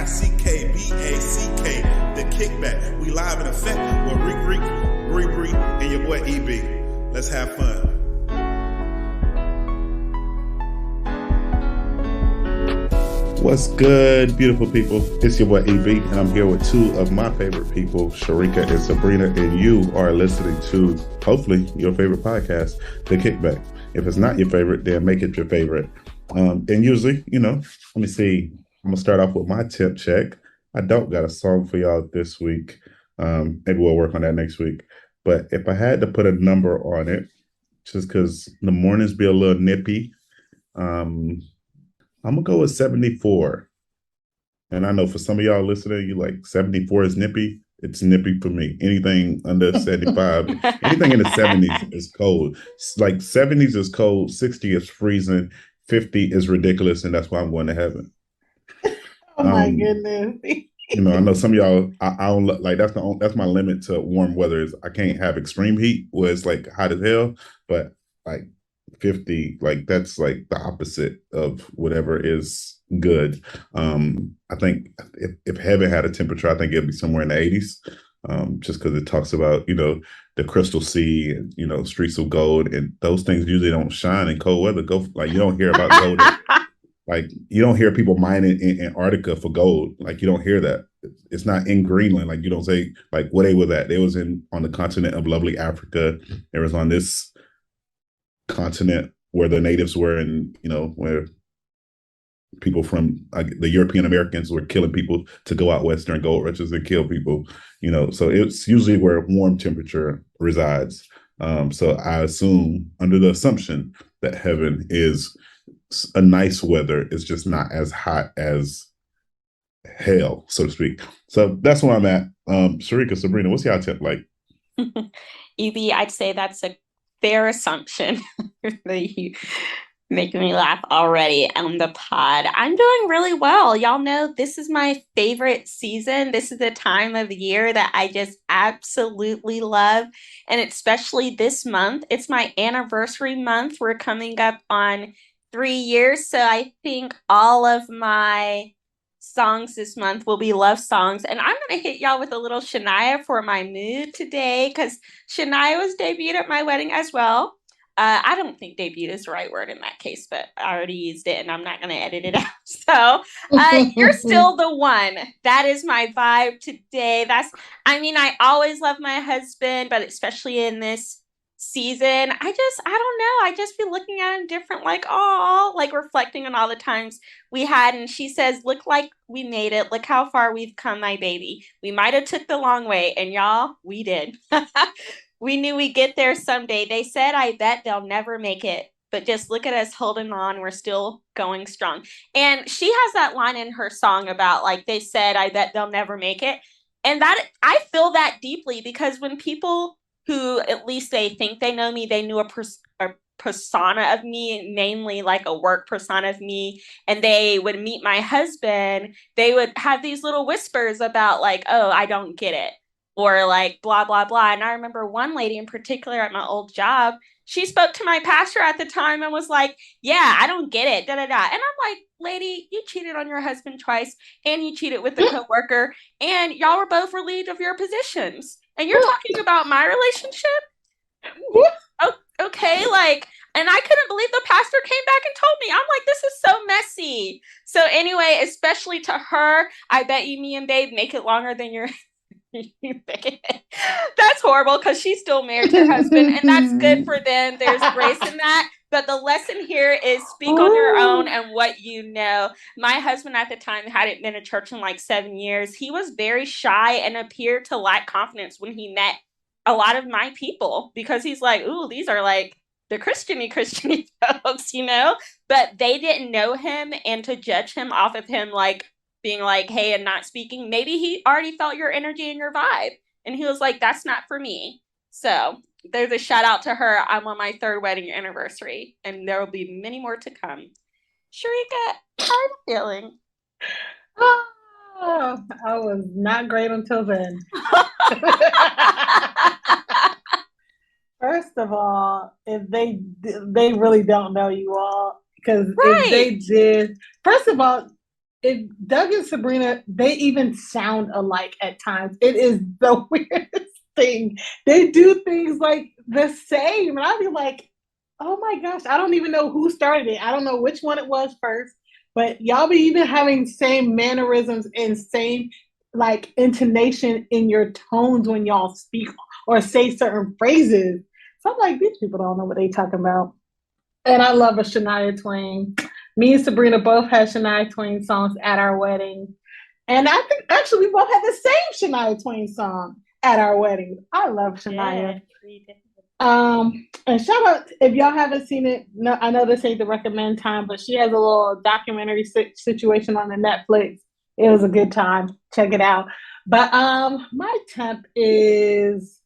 KICKBACK, the kickback. We live in effect with Reek, Bree, and your boy EB. Let's have fun. What's good, beautiful people? It's your boy EB, and I'm here with two of my favorite people, Sharika and Sabrina, and you are listening to, hopefully, your favorite podcast, The Kickback. If it's not your favorite, then make it your favorite. And usually, let me see. I'm going to start off with my tip check. I don't got a song for y'all this week. Maybe we'll work on that next week. But if I had to put a number on it, just because the mornings be a little nippy, I'm going to go with 74. And I know for some of y'all listening, you like 74 is nippy. It's nippy for me. Anything under 75, anything in the 70s is cold. Like 70s is cold, 60 is freezing, 50 is ridiculous, and that's why I'm going to heaven. Oh my goodness. I know some of y'all, I don't like, that's my limit to warm weather is I can't have extreme heat where it's like hot as hell, but like 50, like that's like the opposite of whatever is good. I think if heaven had a temperature, I think it'd be somewhere in the 80s. Just because it talks about, the crystal sea and, streets of gold, and those things usually don't shine in cold weather. You don't hear about gold. Like you don't hear people mining in Antarctica for gold. Like you don't hear that. It's not in Greenland. Like you don't say like where they was at. They was on the continent of lovely Africa. They was on this continent where the natives were, and where people from the European Americans were killing people to go out west during gold rushes and kill people. So it's usually where warm temperature resides. So I assume, under the assumption that heaven is a nice weather, it's just not as hot as hell, so to speak. So that's where I'm at. Sharika, Sabrina, what's y'all tip like? EB, I'd say that's a fair assumption. You making me laugh already on the pod. I'm doing really well. Y'all know this is my favorite season. This is the time of year that I just absolutely love. And especially this month, it's my anniversary month. We're coming up on 3 years. So I think all of my songs this month will be love songs. And I'm going to hit y'all with a little Shania for my mood today, because Shania was debuted at my wedding as well. I don't think debut is the right word in that case, but I already used it and I'm not going to edit it out. So you're still the one. That is my vibe today. I always love my husband, but especially in this season, I don't know. I just be looking at him different, like, oh, like reflecting on all the times we had. And she says, look like we made it. Look how far we've come, my baby. We might have took the long way. And y'all, we did. We knew we'd get there someday. They said, I bet they'll never make it. But just look at us holding on. We're still going strong. And she has that line in her song about, like, they said, I bet they'll never make it. And that I feel that deeply, because when people who, at least they think they know me, they knew a persona of me, namely like a work persona of me, and they would meet my husband, they would have these little whispers about like, oh, I don't get it, or like blah, blah, blah. And I remember one lady in particular at my old job, she spoke to my pastor at the time and was like, yeah, I don't get it, da, da, da. And I'm like, lady, you cheated on your husband twice, and you cheated with a coworker, and y'all were both relieved of your positions. And you're talking about my relationship? Oh, okay, like, and I couldn't believe the pastor came back and told me. I'm like, this is so messy. So anyway, especially to her, I bet you me and babe make it longer than your That's horrible, because she's still married to her husband, and that's good for them. There's grace in that. But the lesson here is speak on your own and what you know. My husband at the time hadn't been to church in like 7 years. He was very shy and appeared to lack confidence when he met a lot of my people, because he's like, ooh, these are like the Christiany folks, But they didn't know him, and to judge him off of him like being like, hey, and not speaking, maybe he already felt your energy and your vibe. And he was like, that's not for me. So there's a shout out to her. I'm on my 3rd wedding anniversary, and there will be many more to come. Sharika, how are you feeling? Oh, I was not great until then. First of all, if they really don't know you all, because if they did, first of all, if Doug and Sabrina, they even sound alike at times. It is the weirdest thing. They do things like the same. And I'd be like, oh my gosh, I don't even know who started it. I don't know which one it was first, but y'all be even having same mannerisms and same like intonation in your tones when y'all speak or say certain phrases. So I'm like, these people don't know what they talking about. And I love a Shania Twain. Me and Sabrina both had Shania Twain songs at our wedding. And I think actually we both had the same Shania Twain song at our wedding. I love Shania. And shout out if y'all haven't seen it. No, I know this ain't the recommend time, but she has a little documentary situation on the Netflix. It was a good time. Check it out. But my temp is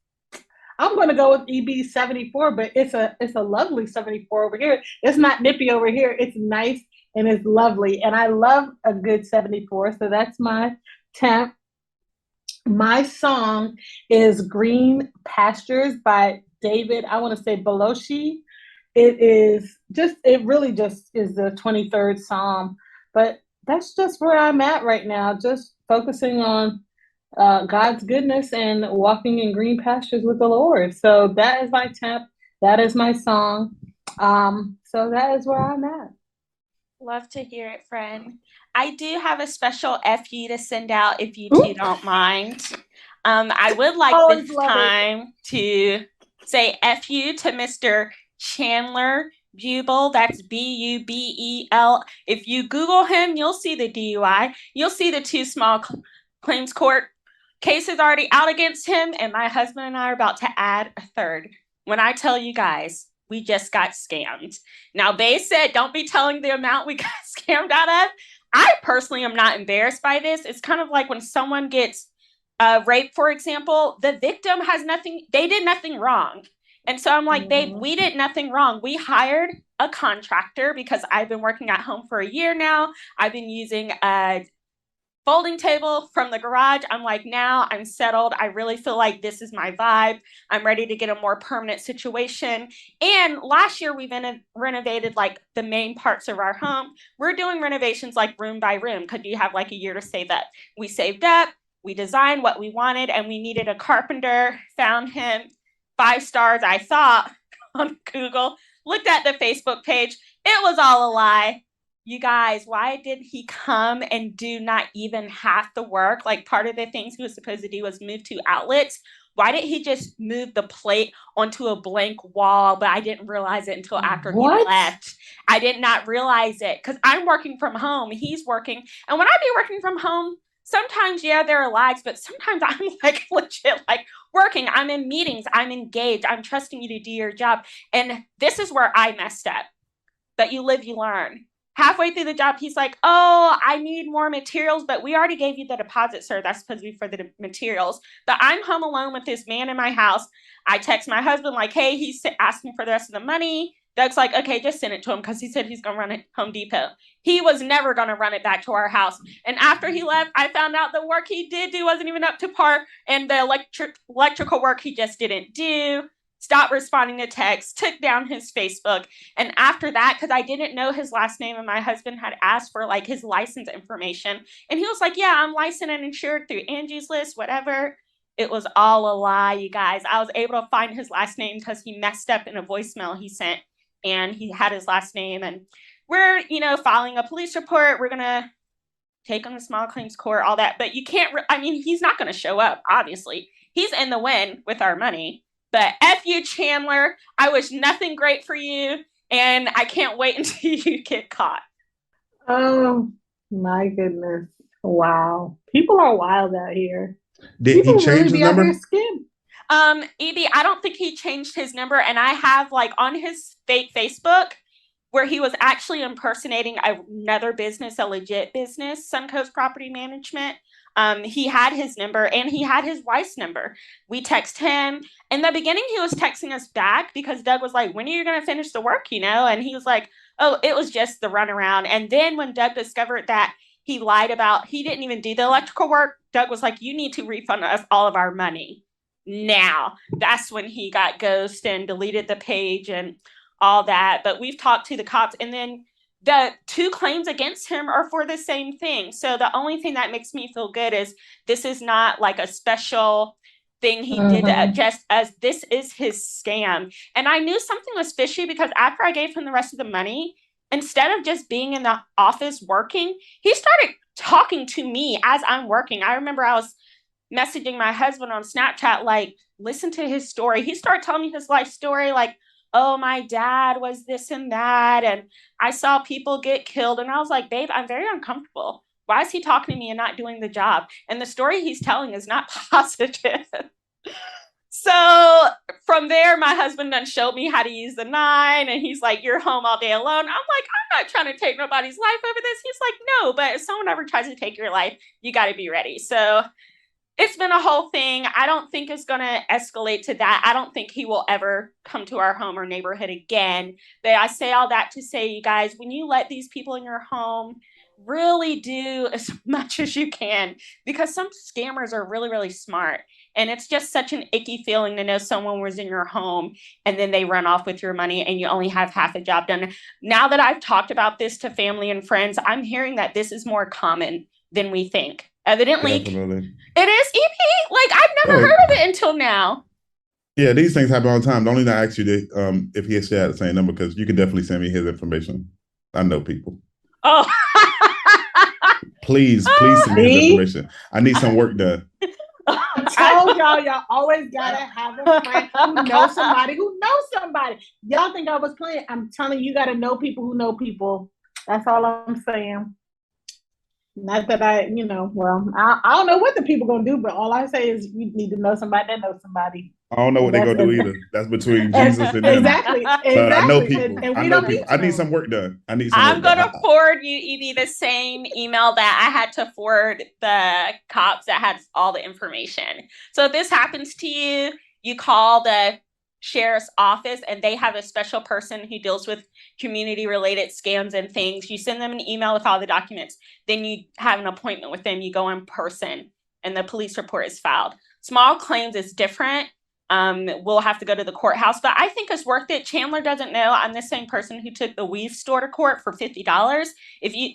I'm going to go with EB 74, but it's a lovely 74 over here. It's not nippy over here. It's nice and it's lovely, and I love a good 74. So that's my temp. My song is Green Pastures by David, I want to say Beloshi. It really just is the 23rd Psalm. But that's just where I'm at right now, just focusing on God's goodness and walking in green pastures with the Lord. So that is my temp. That is my song. So that is where I'm at. Love to hear it, friend. I do have a special FU to send out if you two don't mind. I would like this time to say FU to Mr. Chandler Bubel. That's Bubel. If you Google him, you'll see the DUI. You'll see the 2 small claims court cases already out against him, and my husband and I are about to add a 3rd. When I tell you guys, we just got scammed. Now, Bay said, don't be telling the amount we got scammed out of. I personally am not embarrassed by this. It's kind of like when someone gets raped, for example, the victim has nothing, they did nothing wrong. And so I'm like, babe, we did nothing wrong. We hired a contractor because I've been working at home for a year now. I've been using a folding table from the garage. I'm like, now I'm settled. I really feel like this is my vibe. I'm ready to get a more permanent situation. And last year we renovated like the main parts of our home. We're doing renovations like room by room because you have like a year to save up. We saved up, we designed what we wanted, and we needed a carpenter. Found him, 5 stars, I thought, on Google. Looked at the Facebook page. It was all a lie. You guys, why did he come and do not even half the work? Like, part of the things he was supposed to do was move 2 outlets. Why didn't he just move the plate onto a blank wall? But I didn't realize it until after he left. I did not realize it because I'm working from home. He's working. And when I be working from home, sometimes, yeah, there are lies, but sometimes I'm like legit like working. I'm in meetings. I'm engaged. I'm trusting you to do your job. And this is where I messed up. But you live, you learn. Halfway through the job, he's like, oh, I need more materials, but we already gave you the deposit, sir. That's supposed to be for the materials. But I'm home alone with this man in my house. I text my husband like, hey, he's asking for the rest of the money. Doug's like, okay, just send it to him because he said he's going to run it Home Depot. He was never going to run it back to our house. And after he left, I found out the work he did do wasn't even up to par. And the electrical work he just didn't do. Stopped responding to texts, took down his Facebook. And after that, because I didn't know his last name and my husband had asked for like his license information. And he was like, yeah, I'm licensed and insured through Angie's List, whatever. It was all a lie, you guys. I was able to find his last name because he messed up in a voicemail he sent and he had his last name. And we're, filing a police report. We're going to take him to small claims court, all that. But you can't, he's not going to show up, obviously. He's in the win with our money. But F you, Chandler. I wish nothing great for you, and I can't wait until you get caught. Oh, my goodness. Wow. People are wild out here. Did he change his number? EB, I don't think he changed his number, and I have, like, on his fake Facebook, where he was actually impersonating another business, a legit business, Suncoast Property Management. He had his number and he had his wife's number. We text him. In the beginning, he was texting us back because Doug was like, when are you going to finish the work, And he was like, oh, it was just the runaround. And then when Doug discovered that he lied about, he didn't even do the electrical work, Doug was like, you need to refund us all of our money now. That's when he got ghosted and deleted the page and all that. But we've talked to the cops. And then the two claims against him are for the same thing. So the only thing that makes me feel good is this is not like a special thing he did to just as this is his scam. And I knew something was fishy because after I gave him the rest of the money, instead of just being in the office working, he started talking to me as I'm working. I remember I was messaging my husband on Snapchat, like, listen to his story. He started telling me his life story, like, oh, my dad was this and that, and I saw people get killed. And I was like, babe, I'm very uncomfortable. Why is he talking to me and not doing the job? And the story he's telling is not positive. So from there, my husband done showed me how to use the 9, and he's like, you're home all day alone. I'm like, I'm not trying to take nobody's life over this. He's like, no, but if someone ever tries to take your life, you got to be ready. So it's been a whole thing. I don't think it's going to escalate to that. I don't think he will ever come to our home or neighborhood again. But I say all that to say, you guys, when you let these people in your home, really do as much as you can, because some scammers are really, really smart. And it's just such an icky feeling to know someone was in your home and then they run off with your money and you only have half a job done. Now that I've talked about this to family and friends, I'm hearing that this is more common than we think. Evidently, Definitely. it is, EP. Like, I've never heard of it until now. Yeah, these things happen all the time. The only thing I asked you to, if he has shared the same number, because you can definitely send me his information. I know people. Oh. Please send me his information. I need some work done. I told y'all always gotta have a friend who knows somebody who knows somebody. Y'all think I was playing? I'm telling you, you gotta know people who know people. That's all I'm saying. Not that I don't know what the people gonna do, but all I say is you need to know somebody that knows somebody. I don't know what they're gonna do either. That's between Jesus and them. Exactly. But I know people. And I know people. I need some work done. I'm gonna forward you, Evie, the same email that I had to forward the cops that had all the information. So if this happens to you, you call the sheriff's office and they have a special person who deals with community related scams and things. You send them an email with all the documents, then you have an appointment with them. You go in person and the police report is filed. Small claims is different. We'll have to go to the courthouse, but I think it's worth it. Chandler doesn't know I'm the same person who took the weave store to court for $50. If you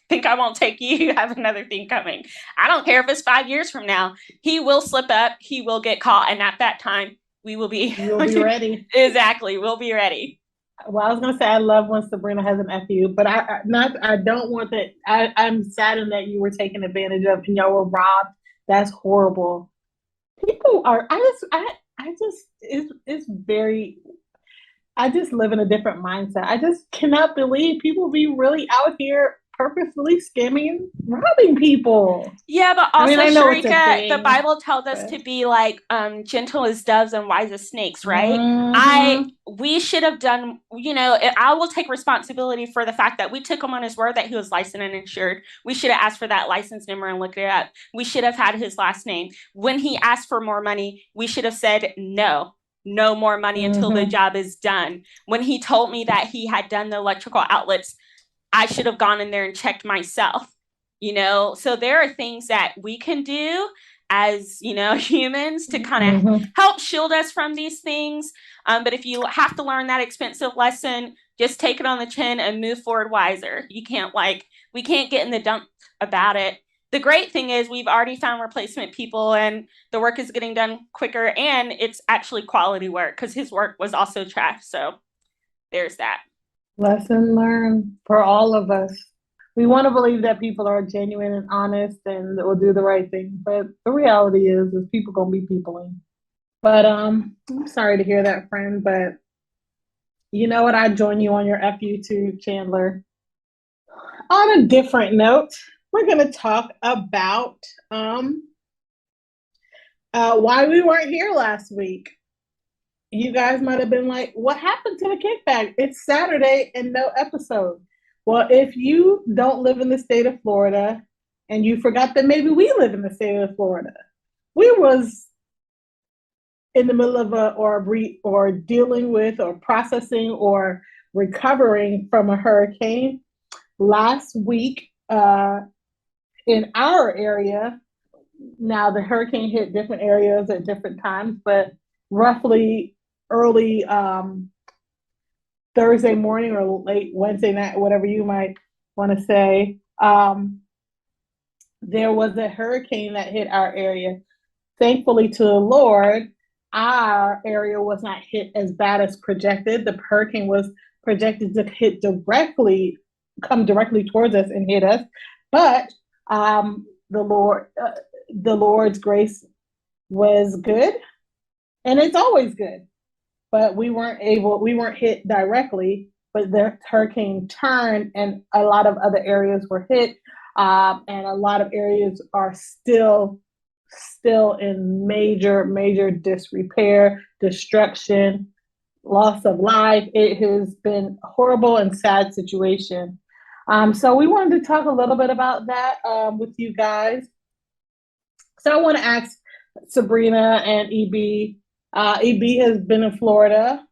think I won't take you, you have another thing coming. I don't care if it's 5 years from now. He will slip up. He will get caught. And at that time, we'll be ready. Exactly. We'll be ready. Well, I was going to say, I love when Sabrina has an FU, but I don't want that. I'm saddened that you were taken advantage of and y'all were robbed. That's horrible. People are, I just live in a different mindset. I just cannot believe people be really out here purposefully scamming and robbing people. Yeah, but also, Sharika, the Bible tells us to be like gentle as doves and wise as snakes, right? We should have done, I will take responsibility for the fact that we took him on his word that he was licensed and insured. We should have asked for that license number and looked it up. We should have had his last name. When he asked for more money, we should have said no more money until the job is done. When he told me that he had done the electrical outlets, I should have gone in there and checked myself, So there are things that we can do as, humans to kind of help shield us from these things. But if you have to learn that expensive lesson, just take it on the chin and move forward wiser. We can't get in the dump about it. The great thing is we've already found replacement people and the work is getting done quicker and it's actually quality work because his work was also trash. So there's that. Lesson learned for all of us. We want to believe that people are genuine and honest and will do the right thing. But the reality is people going to be peopling. But I'm sorry to hear that, friend. But you know what? I join you on your FU too, Chandler. On a different note, we're going to talk about why we weren't here last week. You guys might have been like, what happened to the kickback? It's Saturday and no episode. Well, if you don't live in the state of Florida and you forgot that maybe we live in the state of Florida, we was in the middle of or dealing with or processing or recovering from a hurricane last week in our area. Now the hurricane hit different areas at different times, but roughly early Thursday morning or late Wednesday night, whatever you might want to say, there was a hurricane that hit our area. Thankfully to the Lord, our area was not hit as bad as projected. The hurricane was projected to come directly towards us and hit us. But the Lord's grace was good, and it's always good. But we weren't hit directly, but the hurricane turned and a lot of other areas were hit. And a lot of areas are still in major disrepair, destruction, loss of life. It has been a horrible and sad situation. So we wanted to talk a little bit about that with you guys. So I want to ask Sabrina and EB. EB has been in Florida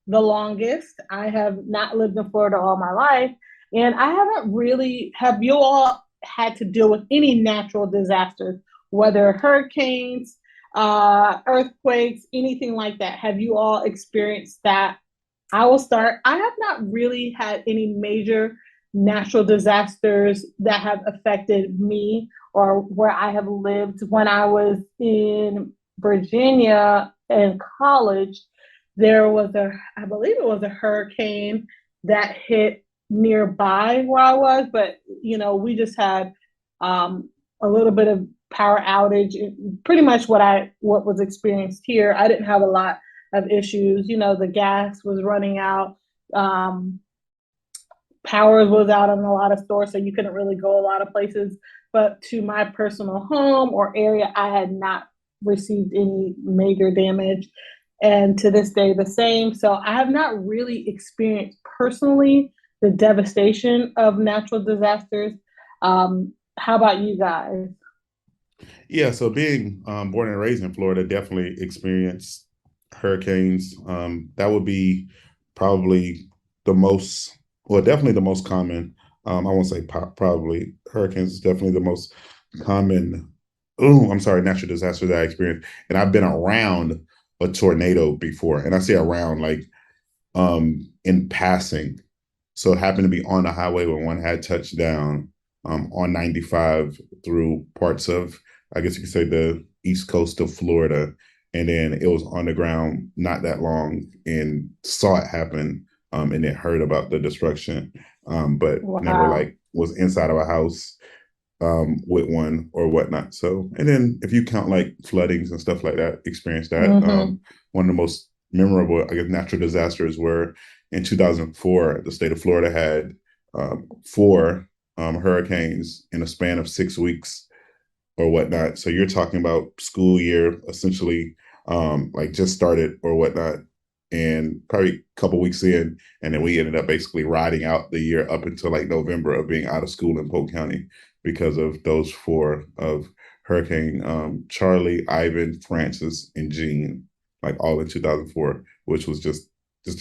the longest. I have not lived in Florida all my life, and I haven't really. Have you all had to deal with any natural disasters, whether hurricanes, earthquakes, anything like that? Have you all experienced that? I will start. I have not really had any major natural disasters that have affected me or where I have lived. When I was in Virginia in college, I believe it was a hurricane that hit nearby where I was, but we just had a little bit of power outage. Pretty much what was experienced here. I didn't have a lot of issues. The gas was running out. Power was out in a lot of stores, so you couldn't really go a lot of places. But to my personal home or area, I had not received any major damage. And to this day, the same. So I have not really experienced personally the devastation of natural disasters. How about you guys? Yeah, so being born and raised in Florida, definitely experienced hurricanes. That would be probably the most, well, definitely the most common. I won't say probably. Hurricanes is definitely the most common. Oh, I'm sorry, natural disaster that I experienced. And I've been around a tornado before, and I say around like in passing. So it happened to be on the highway when one had touched down on 95 through parts of, I guess you could say, the east coast of Florida. And then it was on the ground not that long and saw it happen, and then heard about the destruction, but never Wow. like was inside of a house with one or whatnot. So, and then if you count like floodings and stuff like that, experience that. Mm-hmm. One of the most memorable, I guess, natural disasters were in 2004. The state of Florida had four hurricanes in a span of 6 weeks or whatnot. So you're talking about school year essentially, like just started or whatnot, and probably a couple weeks in, and then we ended up basically riding out the year up until like November of being out of school in Polk County because of those four of Hurricane Charlie, Ivan, Francis, and Jean, like all in 2004, which was just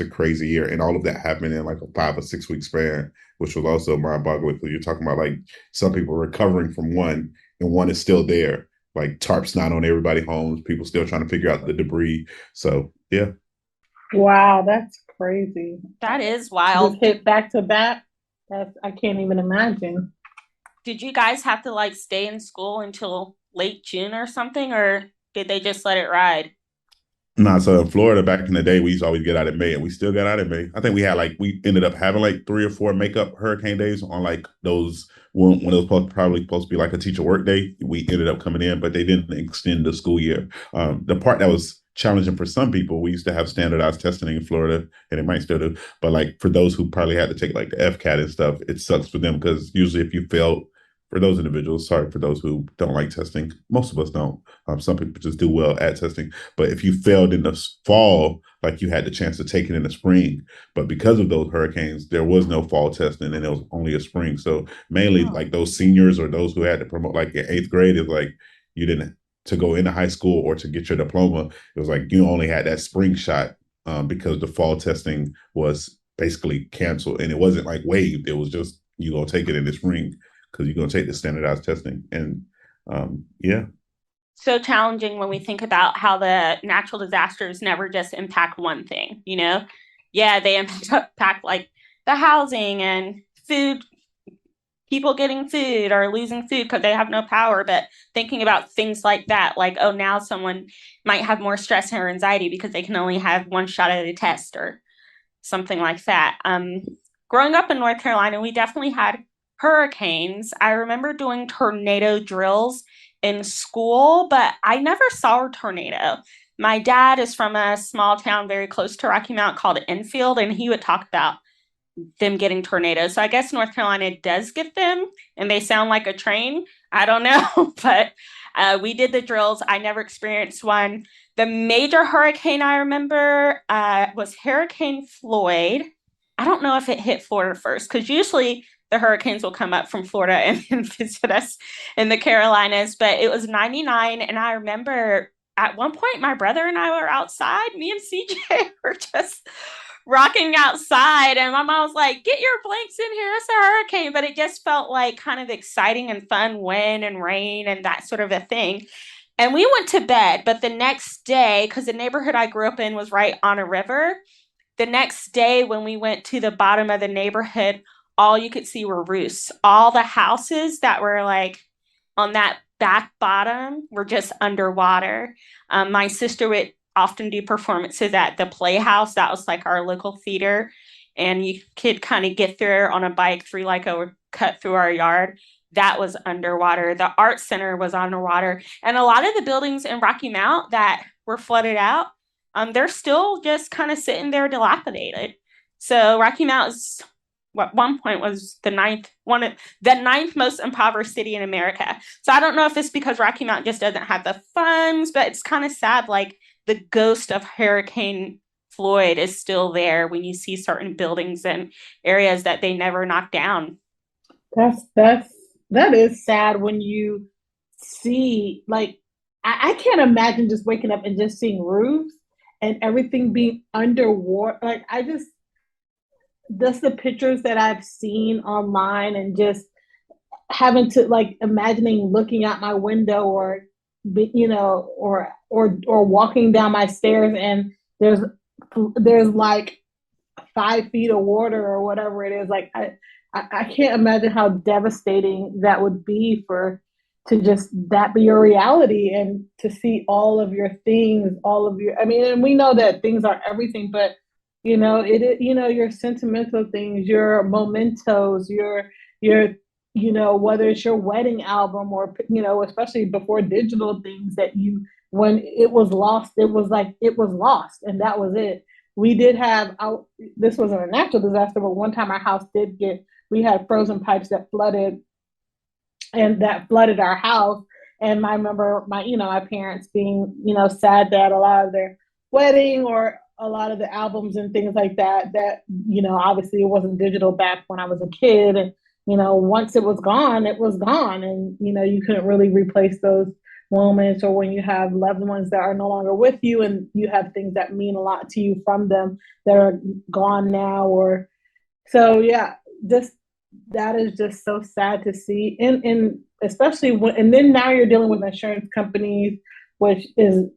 a crazy year, and all of that happened in like a 5 or 6 week span, which was also mind-boggling. Because you're talking about like some people recovering from one, and one is still there, like tarps not on everybody's homes, people still trying to figure out the debris. So yeah. Wow, that's crazy. That is Just wild. hit back to back. I can't even imagine. Did you guys have to like stay in school until late June or something, or did they just let it ride? Nah, so in Florida back in the day, we used to always get out in May, and we still got out in May. I think we ended up having like 3 or 4 makeup hurricane days on like those when it was probably supposed to be like a teacher work day. We ended up coming in, but they didn't extend the school year. The part that was challenging for some people, we used to have standardized testing in Florida, and it might still do. But like for those who probably had to take like the FCAT and stuff, it sucks for them because usually if you fail, for those individuals, sorry for those who don't like testing, most of us don't. Some people just do well at testing, but if you failed in the fall, like you had the chance to take it in the spring, but because of those hurricanes, there was no fall testing and it was only a spring. So mainly Oh. like those seniors or those who had to promote like in 8th grade is like you didn't to go into high school or to get your diploma. It was like you only had that spring shot because the fall testing was basically canceled and it wasn't like waived. It was just you gonna take it in the spring because you're gonna take the standardized testing and yeah. So challenging when we think about how the natural disasters never just impact one thing, you know? yeah, they impact like the housing and food, people getting food or losing food because they have no power. But thinking about things like that, like, oh, now someone might have more stress or anxiety because they can only have one shot at a test or something like that. Growing up in North Carolina, we definitely had hurricanes. I remember doing tornado drills in school, but I never saw a tornado. My dad is from a small town very close to Rocky Mount called Enfield, and he would talk about them getting tornadoes. So I guess North Carolina does get them, and they sound like a train. I don't know, but we did the drills. I never experienced one. The major hurricane I remember was Hurricane Floyd. I don't know if it hit Florida first, because usually the hurricanes will come up from Florida and visit us in the Carolinas, but it was 99. And I remember at one point, my brother and I were outside. Me and CJ were just rocking outside, and my mom was like, get your blanks in here, it's a hurricane. But it just felt like kind of exciting and fun, wind and rain and that sort of a thing. And we went to bed, but the next day, because the neighborhood I grew up in was right on a river, the next day when we went to the bottom of the neighborhood, all you could see were roofs. All the houses that were like on that back bottom were just underwater. My sister would often do performances at the Playhouse. That was like our local theater. And you could kind of get there on a bike through like a cut through our yard. That was underwater. The art center was underwater. And a lot of the buildings in Rocky Mount that were flooded out, they're still just kind of sitting there dilapidated. So Rocky Mount is at one point was the ninth most impoverished city in America. So I don't know if it's because Rocky Mount just doesn't have the funds, but it's kind of sad. Like the ghost of Hurricane Floyd is still there when you see certain buildings and areas that they never knocked down. That is sad when you see like I can't imagine just waking up and just seeing roofs and everything being underwater. Like I just the pictures that I've seen online and just having to like imagining looking out my window or or walking down my stairs and there's like 5 feet of water or whatever it is. Like I can't imagine how devastating that would be for to just that be your reality and to see all of your things, all of your I mean, and we know that things are everything, but your sentimental things, your mementos, your whether it's your wedding album or especially before digital things that you when it was lost, it was like it was lost and that was it. We did have this wasn't a natural disaster, but one time our house did get we had frozen pipes that flooded and that flooded our house. And I remember my parents being, sad that a lot of their wedding or a lot of the albums and things like that, obviously it wasn't digital back when I was a kid. And, once it was gone, it was gone. And, you couldn't really replace those moments or when you have loved ones that are no longer with you and you have things that mean a lot to you from them that are gone now or so yeah, just that is just so sad to see. And especially when and then now you're dealing with insurance companies, which is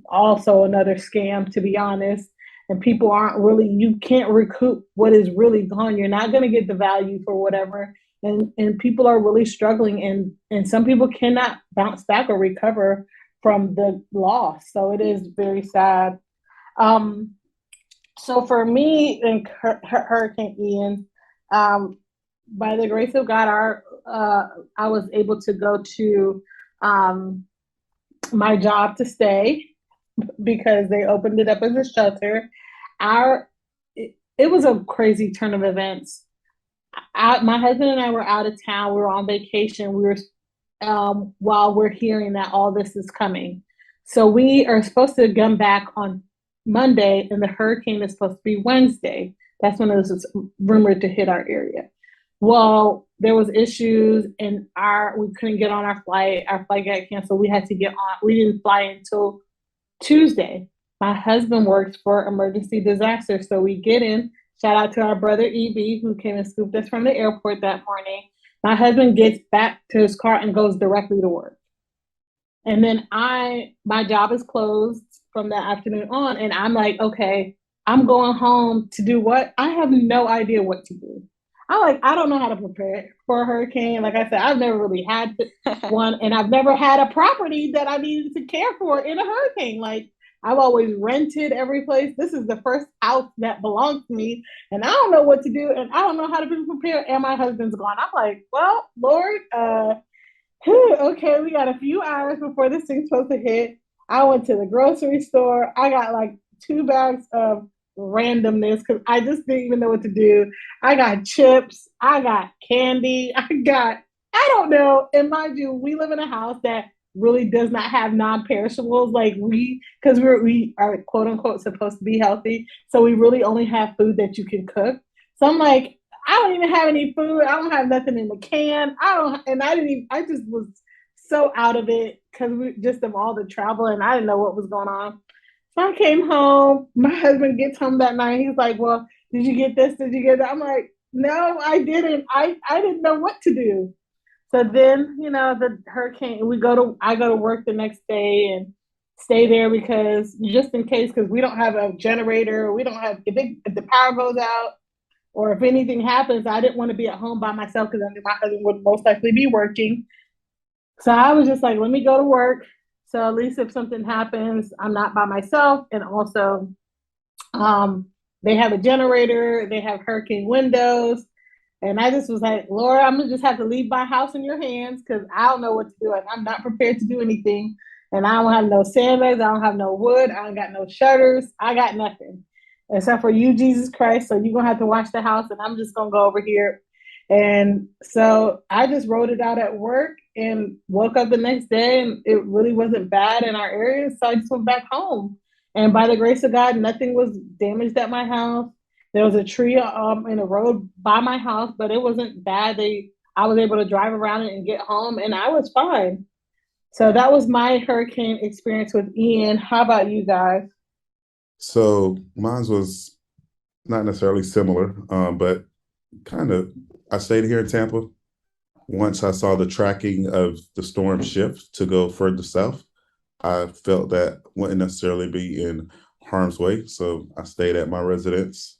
also another scam to be honest. And people aren't really you can't recoup what is really gone. You're not gonna get the value for whatever. And people are really struggling and some people cannot bounce back or recover from the loss. So it is very sad. Um, so for me and Hurricane Ian, by the grace of God, I was able to go to my job to stay because they opened it up as a shelter. It was a crazy turn of events. My husband and I were out of town. We were on vacation. We were while we're hearing that all this is coming. So we are supposed to come back on Monday, and the hurricane is supposed to be Wednesday. That's when it was rumored to hit our area. Well, there was issues, and we couldn't get on our flight. Our flight got canceled. We had to get on. We didn't fly until Tuesday. My husband works for emergency disaster, so we get in. Shout out to our brother EB who came and scooped us from the airport that morning. My husband gets back to his car and goes directly to work. And then my job is closed from that afternoon on, and I'm like, okay, I'm going home to do what? I have no idea what to do. I don't know how to prepare for a hurricane. Like I said, I've never really had one, and I've never had a property that I needed to care for in a hurricane. Like I've always rented every place. This is the first house that belongs to me, and I don't know what to do, and I don't know how to be prepared. And my husband's gone. I'm like, well, Lord, okay, we got a few hours before this thing's supposed to hit. I went to the grocery store. I got like 2 bags of randomness because I just didn't even know what to do. I got chips. I got candy. I don't know. And mind you, we live in a house that really does not have non-perishables. Like because we are quote unquote supposed to be healthy. So we really only have food that you can cook. So I'm like, I don't even have any food. I don't have nothing in the can. I don't, and I didn't even, I just was so out of it because we just of all the travel and I didn't know what was going on. So I came home. My husband gets home that night. He's like, well, did you get this? Did you get that? I'm like, no, I didn't. I didn't know what to do. So then, the hurricane, I go to work the next day and stay there because just in case, because we don't have a generator. We don't have, if the power goes out, or if anything happens, I didn't want to be at home by myself because I knew my husband would most likely be working. So I was just like, let me go to work. So at least if something happens, I'm not by myself. And also, um, they have a generator, they have hurricane windows. And I just was like, Laura, I'm gonna just have to leave my house in your hands because I don't know what to do. And I'm not prepared to do anything. And I don't have no sandbags, I don't have no wood, I don't got no shutters, I got nothing except for you, Jesus Christ. So you're gonna have to watch the house, and I'm just gonna go over here. And so I just wrote it out at work and woke up the next day, and it really wasn't bad in our area. So I just went back home. And by the grace of God, nothing was damaged at my house. There was a tree in the road by my house, but it wasn't bad. I was able to drive around it and get home, and I was fine. So that was my hurricane experience with Ian. How about you guys? So mine was not necessarily similar, but kind of. I stayed here in Tampa. Once I saw the tracking of the storm shift to go further south, I felt that wouldn't necessarily be in harm's way. So I stayed at my residence.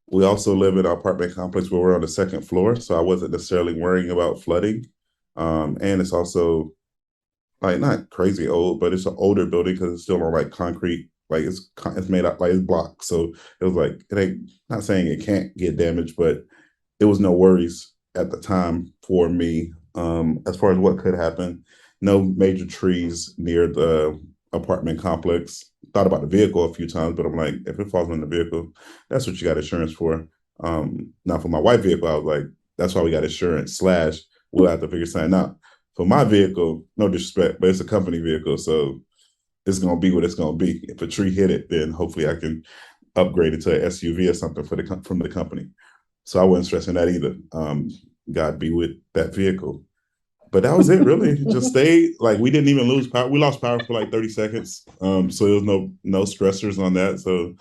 We also live in an apartment complex where we're on the second floor. So I wasn't necessarily worrying about flooding. And it's also like not crazy old, but it's an older building because it's still on like concrete. Like it's made up like it's blocked. So it was like it ain't not saying it can't get damaged, but it was no worries at the time for me as far as what could happen. No major trees near the apartment complex. Thought about the vehicle a few times, but I'm like, if it falls on the vehicle, that's what you got insurance for. Now for my white vehicle, I was like, that's why we got insurance. Slash, we'll have to figure something out. For my vehicle, no disrespect, but it's a company vehicle, so it's gonna be what it's gonna be. If a tree hit it, then hopefully I can upgrade it to an SUV or something from the company. So I wasn't stressing that either. God be with that vehicle. But that was it, really. Just stayed. Like we didn't even lose power. We lost power for like 30 seconds. So there was no stressors on that. So,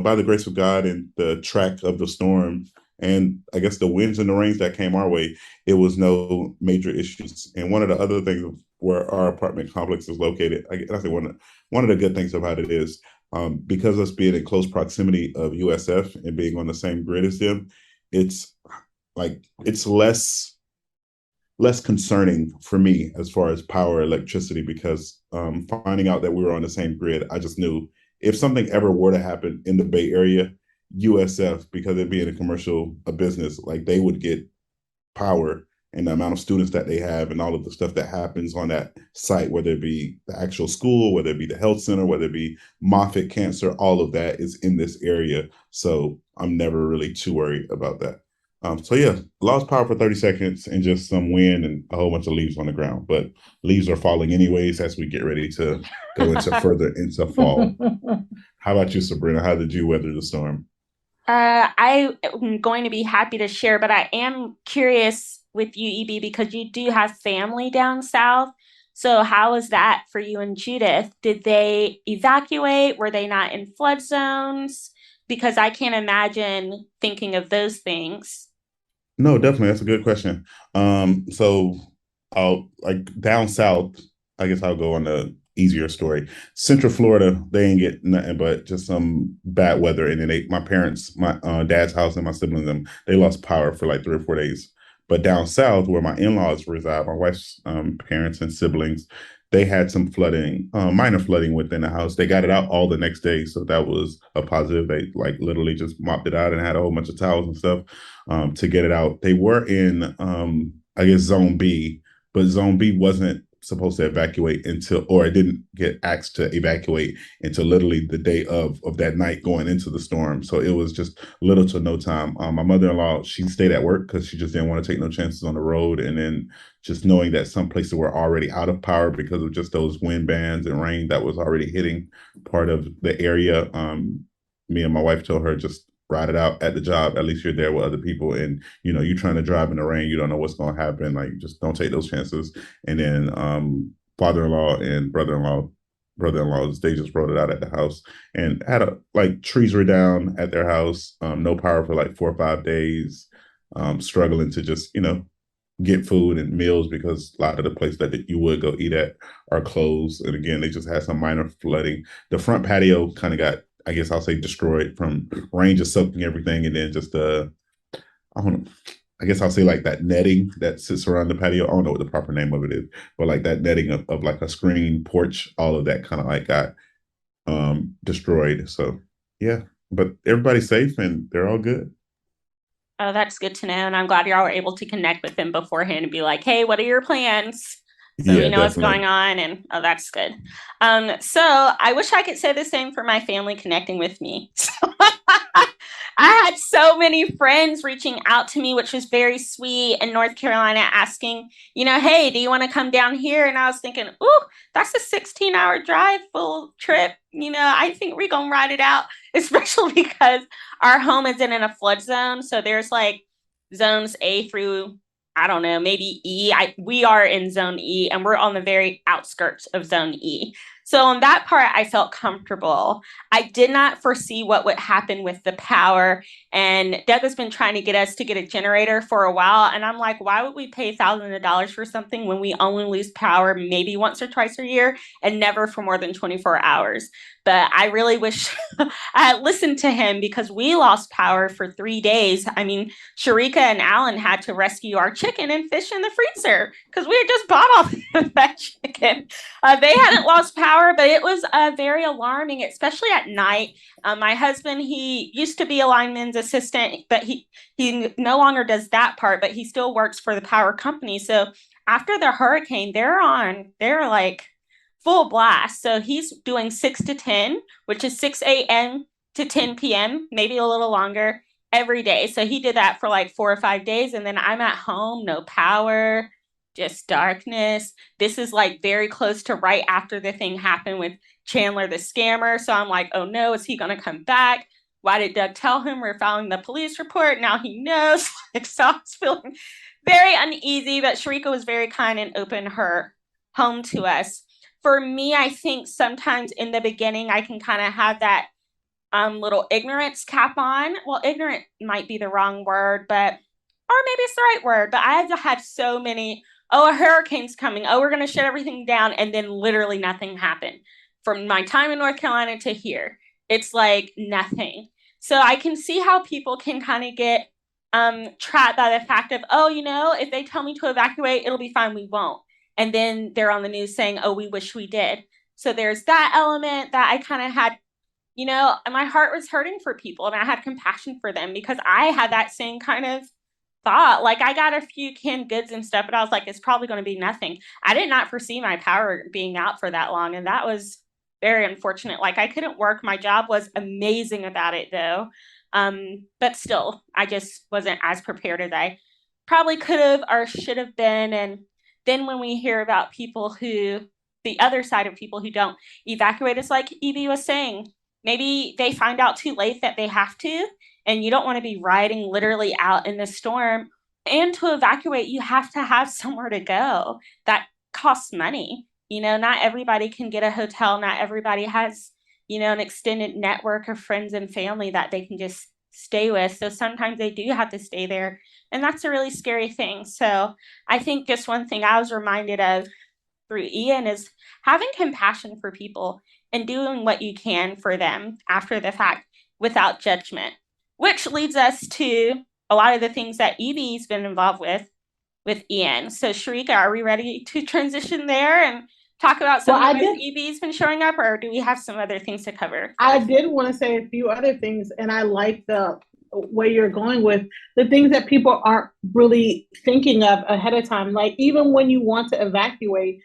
by the grace of God and the track of the storm, and I guess the winds and the rains that came our way, it was no major issues. And one of the other things where our apartment complex is located, I think one of the good things about it is because us being in close proximity of USF and being on the same grid as them, it's like it's less concerning for me as far as power electricity because finding out that we were on the same grid, I just knew if something ever were to happen in the Bay Area, USF, because it being a business, like they would get power and the amount of students that they have and all of the stuff that happens on that site, whether it be the actual school, whether it be the health center, whether it be Moffitt Cancer, all of that is in this area. So I'm never really too worried about that. So yeah, lost power for 30 seconds and just some wind and a whole bunch of leaves on the ground. But leaves are falling anyways as we get ready to go into fall. How about you, Sabrina? How did you weather the storm? I am going to be happy to share, but I am curious with you, EB, because you do have family down south. So how was that for you and Judith? Did they evacuate? Were they not in flood zones? Because I can't imagine thinking of those things. No, definitely. That's a good question. So I'll like down south, I guess I'll go on the easier story. Central Florida, they ain't get nothing but just some bad weather. And then my parents, my dad's house and my siblings, they lost power for like 3 or 4 days. But down south, where my in-laws reside, my wife's parents and siblings, they had some flooding, minor flooding within the house. They got it out all the next day, so that was a positive. They like literally just mopped it out and had a whole bunch of towels and stuff to get it out. They were in, I guess, Zone B, but Zone B wasn't supposed to evacuate until, or it didn't get asked to evacuate until literally the day of that night going into the storm. So it was just little to no time. My mother-in-law, she stayed at work because she just didn't want to take no chances on the road. And then just knowing that some places were already out of power because of just those wind bands and rain that was already hitting part of the area. Me and my wife told her, just ride it out at the job. At least you're there with other people, and you're trying to drive in the rain. You don't know what's going to happen. Like, just don't take those chances. And then father-in-law and brother-in-laws, they just wrote it out at the house and had like trees were down at their house, no power for like 4 or 5 days, struggling to just get food and meals because a lot of the places that you would go eat at are closed. And again, they just had some minor flooding. The front patio kind of got, I guess I'll say, destroyed from rain just soaking everything, and then just I don't know. I guess I'll say like that netting that sits around the patio. I don't know what the proper name of it is, but like that netting of like a screen porch, all of that kind of like got destroyed. So yeah, but everybody's safe and they're all good. Oh, that's good to know. And I'm glad y'all were able to connect with them beforehand and be like, hey, what are your plans? So we Yeah, know what's going definitely. on. And oh, that's good. So I wish I could say the same for my family connecting with me. So I had so many friends reaching out to me, which was very sweet, in North Carolina asking, hey, do you want to come down here? And I was thinking, ooh, that's a 16-hour drive full trip. I think we're going to ride it out, especially because our home isn't in a flood zone. So there's like zones A through, I don't know, maybe E. We are in zone E and we're on the very outskirts of zone E. So on that part, I felt comfortable. I did not foresee what would happen with the power. And Deb has been trying to get us to get a generator for a while. And I'm like, why would we pay thousands of dollars for something when we only lose power maybe once or twice a year and never for more than 24 hours? But I really wish I had listened to him because we lost power for 3 days. I mean, Sharika and Alan had to rescue our chicken and fish in the freezer because we had just bought all that chicken. They hadn't lost power, but it was very alarming, especially at night. My husband, he used to be a lineman's assistant, but he no longer does that part, but he still works for the power company. So after the hurricane, they're like full blast. So he's doing 6 to 10, which is 6 a.m. to 10 p.m., maybe a little longer every day. So he did that for like 4 or 5 days. And then I'm at home, no power, just darkness. This is like very close to right after the thing happened with Chandler the scammer. So I'm like, oh no, is he going to come back? Why did Doug tell him we're filing the police report? Now he knows. Like, so I was feeling very uneasy, but Sharika was very kind and opened her home to us. For me, I think sometimes in the beginning, I can kind of have that little ignorance cap on. Well, ignorant might be the wrong word, but, or maybe it's the right word, but I've had so many, oh, a hurricane's coming. Oh, we're going to shut everything down. And then literally nothing happened. From my time in North Carolina to here, it's like nothing. So I can see how people can kind of get trapped by the fact of, oh, if they tell me to evacuate, it'll be fine. We won't. And then they're on the news saying, oh, we wish we did. So there's that element that I kind of had, my heart was hurting for people and I had compassion for them because I had that same kind of thought. Like, I got a few canned goods and stuff, but I was like, it's probably going to be nothing. I did not foresee my power being out for that long. And that was very unfortunate. Like, I couldn't work. My job was amazing about it though. But still, I just wasn't as prepared as I probably could have or should have been. And then when we hear about people who, the other side of people who don't evacuate, it's like Evie was saying, maybe they find out too late that they have to, and you don't want to be riding literally out in the storm. And to evacuate, you have to have somewhere to go. That costs money. Not everybody can get a hotel. Not everybody has, an extended network of friends and family that they can just stay with. So sometimes they do have to stay there. And that's a really scary thing. So I think just one thing I was reminded of through Ian is having compassion for people and doing what you can for them after the fact without judgment, which leads us to a lot of the things that Evie's been involved with Ian. So Sharika, are we ready to transition there and talk about some of the ways Evie's been showing up, or do we have some other things to cover? I did want to say a few other things, and I like the way you're going with the things that people aren't really thinking of ahead of time. Like even when you want to evacuate,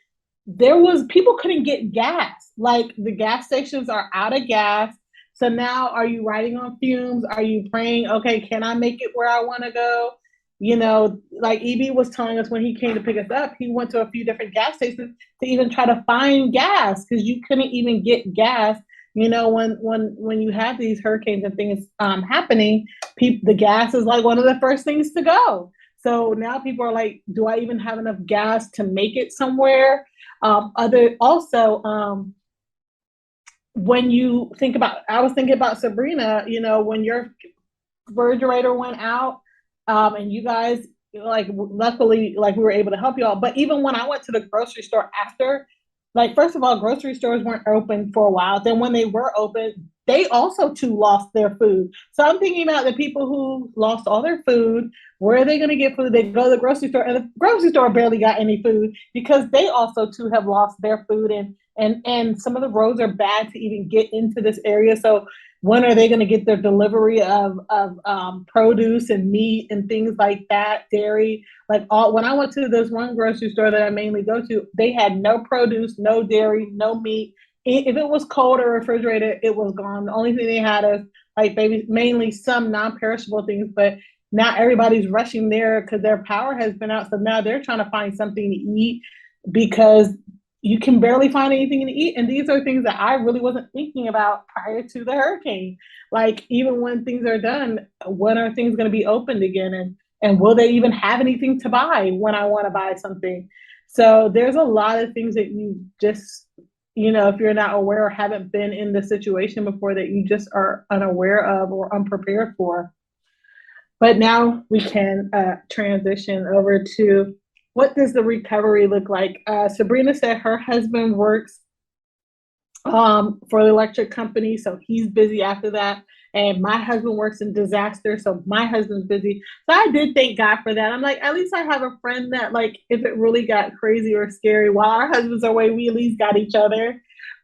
people couldn't get gas. Like the gas stations are out of gas. So now are you riding on fumes? Are you praying, okay, can I make it where I want to go? You know, like EB was telling us when he came to pick us up, he went to a few different gas stations to even try to find gas because you couldn't even get gas. You know, when you have these hurricanes and things happening, the gas is like one of the first things to go. So now people are like, do I even have enough gas to make it somewhere? When you think about, I was thinking about Sabrina, you know, when your refrigerator went out, and you guys, like, luckily, like, we were able to help you all. But even when I went to the grocery store after, like, first of all, grocery stores weren't open for a while. Then when they were open, they also too lost their food. So I'm thinking about the people who lost all their food. Where are they going to get food? They go to the grocery store, and the grocery store barely got any food because they also too have lost their food. And some of the roads are bad to even get into this area. So when are they going to get their delivery of produce and meat and things like that, dairy? Like when I went to this one grocery store that I mainly go to, they had no produce, no dairy, no meat. If it was cold or refrigerated, it was gone. The only thing they had is like mainly some non-perishable things, but now everybody's rushing there because their power has been out. So now they're trying to find something to eat because you can barely find anything to eat. And these are things that I really wasn't thinking about prior to the hurricane. Like even when things are done, when are things going to be opened again? And will they even have anything to buy when I want to buy something? So there's a lot of things that you just, you know, if you're not aware or haven't been in the situation before, that you just are unaware of or unprepared for. But now we can transition over to what does the recovery look like? Sabrina said her husband works for the electric company, so he's busy after that. And my husband works in disaster, so my husband's busy. So I did thank God for that. I'm like, at least I have a friend that, like, if it really got crazy or scary while our husbands are away, we at least got each other.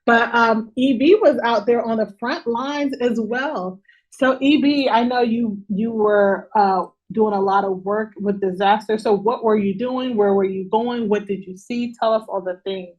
But EB was out there on the front lines as well. So EB, I know you were doing a lot of work with disaster. So what were you doing? Where were you going? What did you see? Tell us all the things.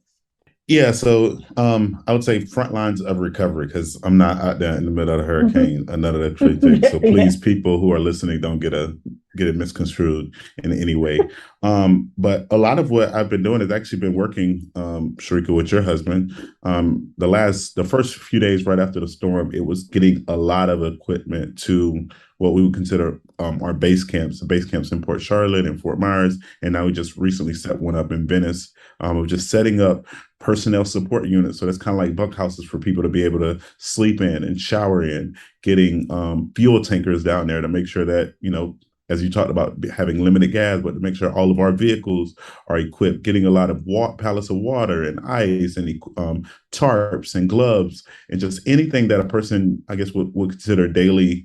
Yeah, so I would say front lines of recovery because I'm not out there in the middle of the hurricane, none of that thing. So please, people who are listening, don't get it misconstrued in any way. But a lot of what I've been doing has actually been working, Sharika, with your husband. The first few days right after the storm, it was getting a lot of equipment to what we would consider our base camps in Port Charlotte and Fort Myers, and now we just recently set one up in Venice. Of just setting up personnel support units. So that's kind of like bunkhouses for people to be able to sleep in and shower in, getting fuel tankers down there to make sure that, you know, as you talked about having limited gas, but to make sure all of our vehicles are equipped, getting a lot of pallets of water and ice and tarps and gloves and just anything that a person, I guess, would consider daily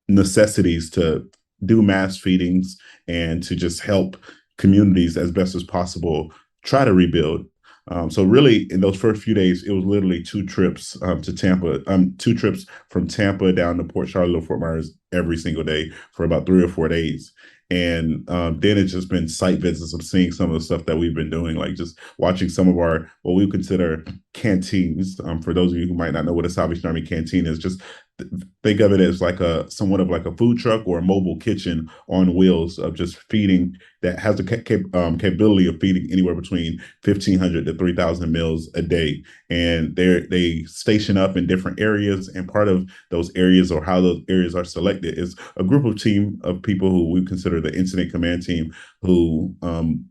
necessities to do mass feedings and to just help communities as best as possible try to rebuild. So really, in those first few days, it was literally 2 trips to Tampa, 2 trips from Tampa down to Port Charlotte, Fort Myers every single day for about 3 or 4 days. And then it's just been site visits of seeing some of the stuff that we've been doing, like just watching some of our, what we consider canteens. For those of you who might not know what a Salvation Army canteen is, just think of it as like somewhat of like a food truck or a mobile kitchen on wheels of just feeding, that has the capability of feeding anywhere between 1,500 to 3,000 meals a day. And they station up in different areas. And part of those areas, or how those areas are selected, is a team of people who we consider the incident command team, who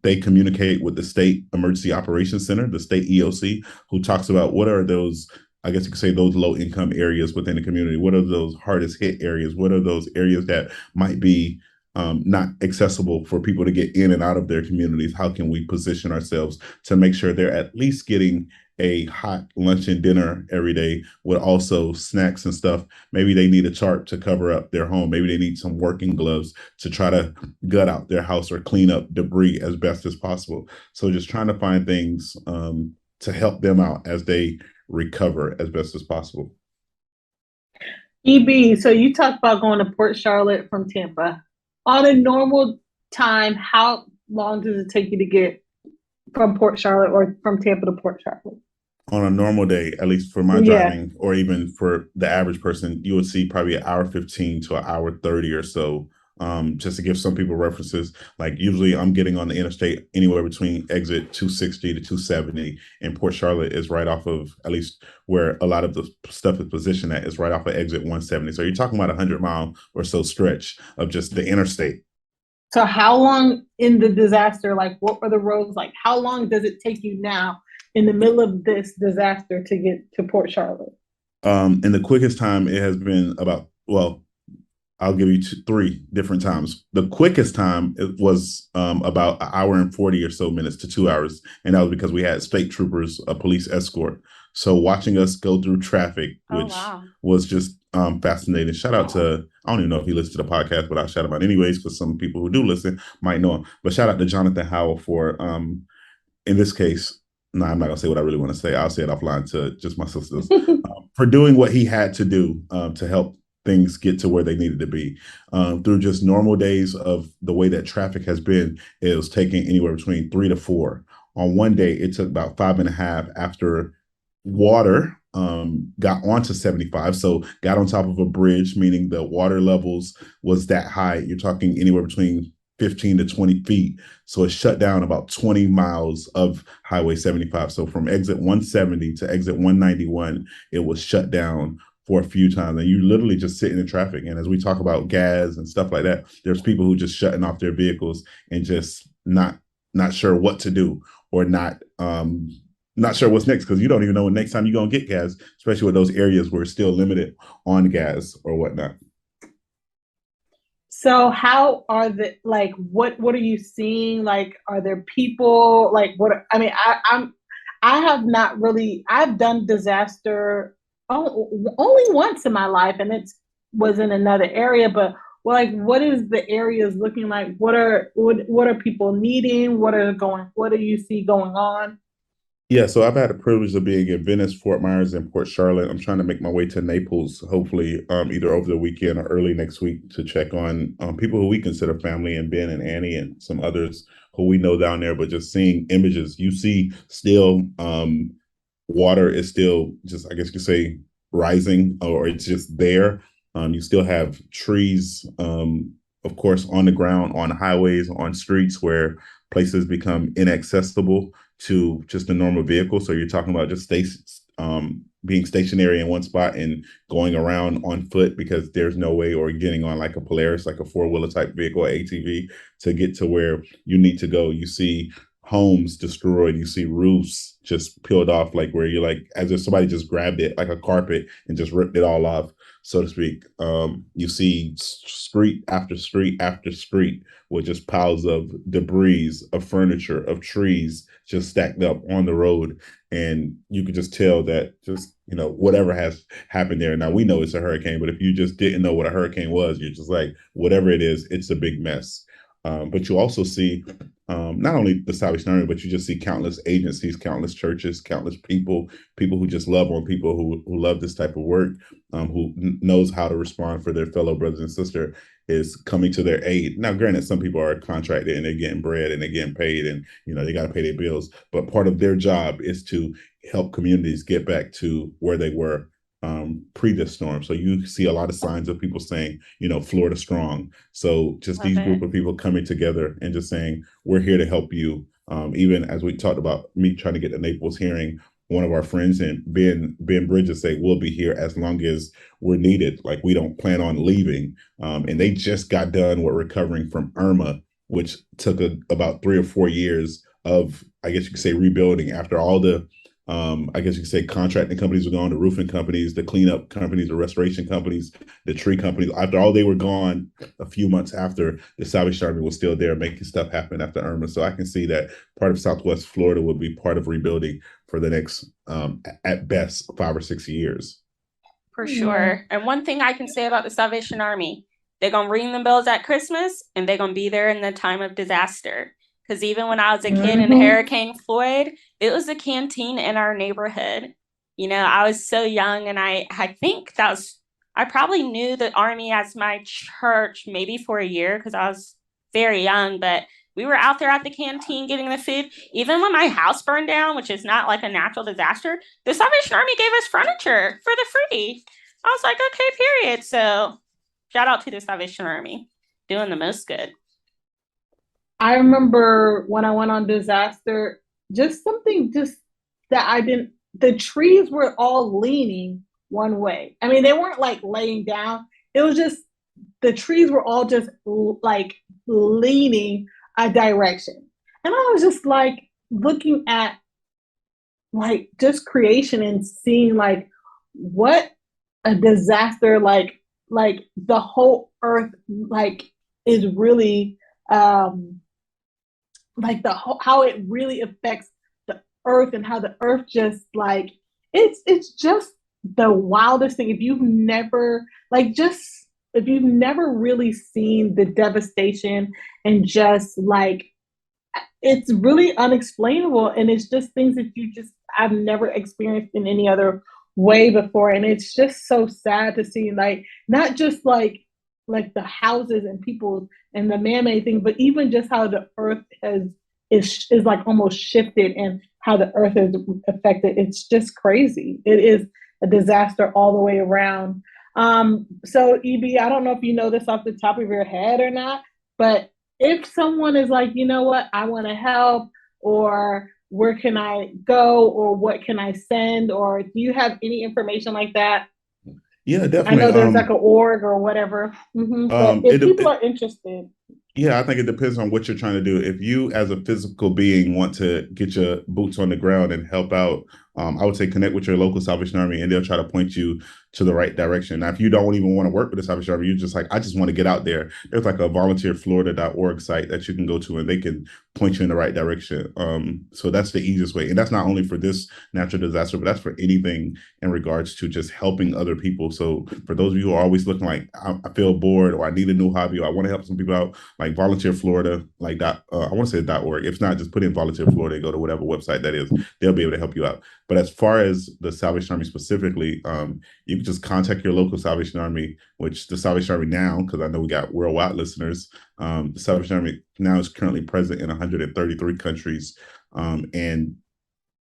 they communicate with the State Emergency Operations Center, the state EOC, who talks about what are those, I guess you could say, those low income areas within the community. What are those hardest hit areas? What are those areas that might be not accessible for people to get in and out of their communities. How can we position ourselves to make sure they're at least getting a hot lunch and dinner every day with also snacks and stuff? Maybe they need a tarp to cover up their home. Maybe they need some working gloves to try to gut out their house or clean up debris as best as possible. So just trying to find things to help them out as they recover as best as possible. EB, so you talked about going to Port Charlotte from Tampa. On a normal time, how long does it take you to get from Port Charlotte or from Tampa to Port Charlotte? On a normal day, at least for my Yeah. driving, or even for the average person, you would see probably an hour 15 to an hour 30 or so. Just to give some people references, like usually I'm getting on the interstate anywhere between exit 260 to 270, and Port Charlotte is right off of, at least where a lot of the stuff is positioned at, is right off of exit 170. So you're talking about a 100-mile or so stretch of just the interstate. So how long in the disaster, like what were the roads like? How long does it take you now in the middle of this disaster to get to Port Charlotte? In the quickest time, it has been about, well, I'll give you three different times. The quickest time it was about an hour and 40 or so minutes to 2 hours. And that was because we had state troopers, a police escort. So watching us go through traffic, which was just fascinating. Shout out to, I don't even know if he listens to the podcast, but I'll shout him out anyways, because some people who do listen might know him. But shout out to Jonathan Howell for, in this case, no, I'm not going to say what I really want to say. I'll say it offline to just my sisters, for doing what he had to do to help things get to where they needed to be. Through just normal days of the way that traffic has been, it was taking anywhere between 3 to 4. On one day, it took about 5.5 after water got onto 75. So got on top of a bridge, meaning the water levels was that high. You're talking anywhere between 15 to 20 feet. So it shut down about 20 miles of Highway 75. So from exit 170 to exit 191, it was shut down for a few times, and you literally just sit in the traffic. And as we talk about gas and stuff like that, there's people who just shutting off their vehicles and just not sure what to do, or not sure what's next, because you don't even know when next time you're gonna get gas, especially with those areas where it's still limited on gas or whatnot. So how are the, like, what are you seeing? Like, are there people, like, what, I mean, I have not really, I've done disaster only once in my life, and it was in another area, but well, like, what is the areas looking like? What are people needing? What do you see going on? Yeah, so I've had the privilege of being in Venice, Fort Myers, and Port Charlotte. I'm trying to make my way to Naples, hopefully, either over the weekend or early next week, to check on people who we consider family, and Ben and Annie and some others who we know down there. But just seeing images, you see still water is still just, I guess you could say, rising, or it's just there. You still have trees, of course, on the ground, on highways, on streets where places become inaccessible to just a normal vehicle. So you're talking about just being stationary in one spot and going around on foot, because there's no way, or getting on like a Polaris, like a four-wheeler type vehicle, ATV, to get to where you need to go. You see homes destroyed. You see roofs just peeled off, like where you're like, as if somebody just grabbed it like a carpet and just ripped it all off, so to speak. You see street after street after street with just piles of debris, of furniture, of trees just stacked up on the road. And you could just tell that just, whatever has happened there. Now we know it's a hurricane, but if you just didn't know what a hurricane was, you're just like, whatever it is, it's a big mess. But you also see not only the Salvation Army, but you just see countless agencies, countless churches, countless people who just love on people who love this type of work, who knows how to respond for their fellow brothers and sisters, is coming to their aid. Now, granted, some people are contracted and they're getting bread and they're getting paid, and they got to pay their bills. But part of their job is to help communities get back to where they were pre this storm. So you see a lot of signs of people saying, Florida strong. So just these group of people coming together and just saying, we're here to help you. Even as we talked about me trying to get to Naples, hearing one of our friends and Ben Bridges say, we'll be here as long as we're needed. Like, we don't plan on leaving. And they just got done with recovering from Irma, which took about 3 or 4 years of, I guess you could say, rebuilding after all the I guess you could say contracting companies were gone, the roofing companies, the cleanup companies, the restoration companies, the tree companies. After all, they were gone a few months after, the Salvation Army was still there making stuff happen after Irma. So I can see that part of Southwest Florida will be part of rebuilding for the next, at best, 5 or 6 years. For Yeah. sure. And one thing I can say about the Salvation Army, they're gonna ring the bells at Christmas and they're gonna be there in the time of disaster. Because even when I was a kid in Mhm. Hurricane Floyd, it was a canteen in our neighborhood. You know, I was so young and I think that was I probably knew the army as my church maybe for a year because I was very young, but we were out there at the canteen getting the food. Even when my house burned down, which is not like a natural disaster, the Salvation Army gave us furniture for the free. I was like, okay, period. So shout out to the Salvation Army doing the most good. I remember when I went on disaster, just something just that I didn't, the trees were all leaning one way. I mean, they weren't like laying down. It was just the trees were all just like leaning a direction. And I was just like looking at like just creation and seeing like what a disaster like the whole earth like is really like the whole, how it really affects the earth and how the earth just like it's just the wildest thing if you've never like just if you've never really seen the devastation and just like it's really unexplainable and it's just things that you just I've never experienced in any other way before and it's just so sad to see like not just like the houses and people and the man-made thing but even just how the earth has is like almost shifted and how the earth is affected it's just crazy it is a disaster all the way around so EB I don't know if you know this off the top of your head or not but if someone is like, you know what, I want to help, or where can I go, or what can I send, or do you have any information like that? Yeah, I definitely. know there's like an org or whatever, but if people It are interested, Yeah, I think it depends on what you're trying to do. If you, as a physical being, want to get your boots on the ground and help out, I would say connect with your local Salvation Army, and they'll try to point you to the right direction. Now, if you don't even want to work with the Salvation Army, you're just like, I just want to get out there. There's like a volunteerflorida.org site that you can go to, and they can point you in the right direction. So that's the easiest way, and that's not only for this natural disaster, but that's for anything in regards to just helping other people. So for those of you who are always looking like I feel bored or I need a new hobby or I want to help some people out like Volunteer Florida, like dot, I want to say .org. If not, just put in Volunteer Florida and go to whatever website that is. They'll be able to help you out. But as far as the Salvation Army specifically, you can just contact your local Salvation Army, which the Salvation Army now, because I know we got worldwide listeners, the Salvation Army now is currently present in 133 countries. And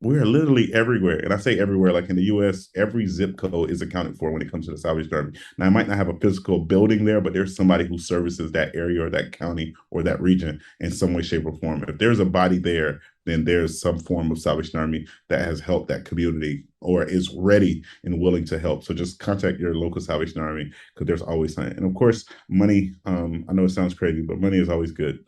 we're literally everywhere. And I say everywhere, like in the US, every zip code is accounted for when it comes to the Salvation Army. Now, I might not have a physical building there, but there's somebody who services that area or that county or that region in some way, shape, or form. If there's a body there, then there's some form of Salvation Army that has helped that community or is ready and willing to help. So just contact your local Salvation Army because there's always something. And of course, money, I know it sounds crazy, but money is always good.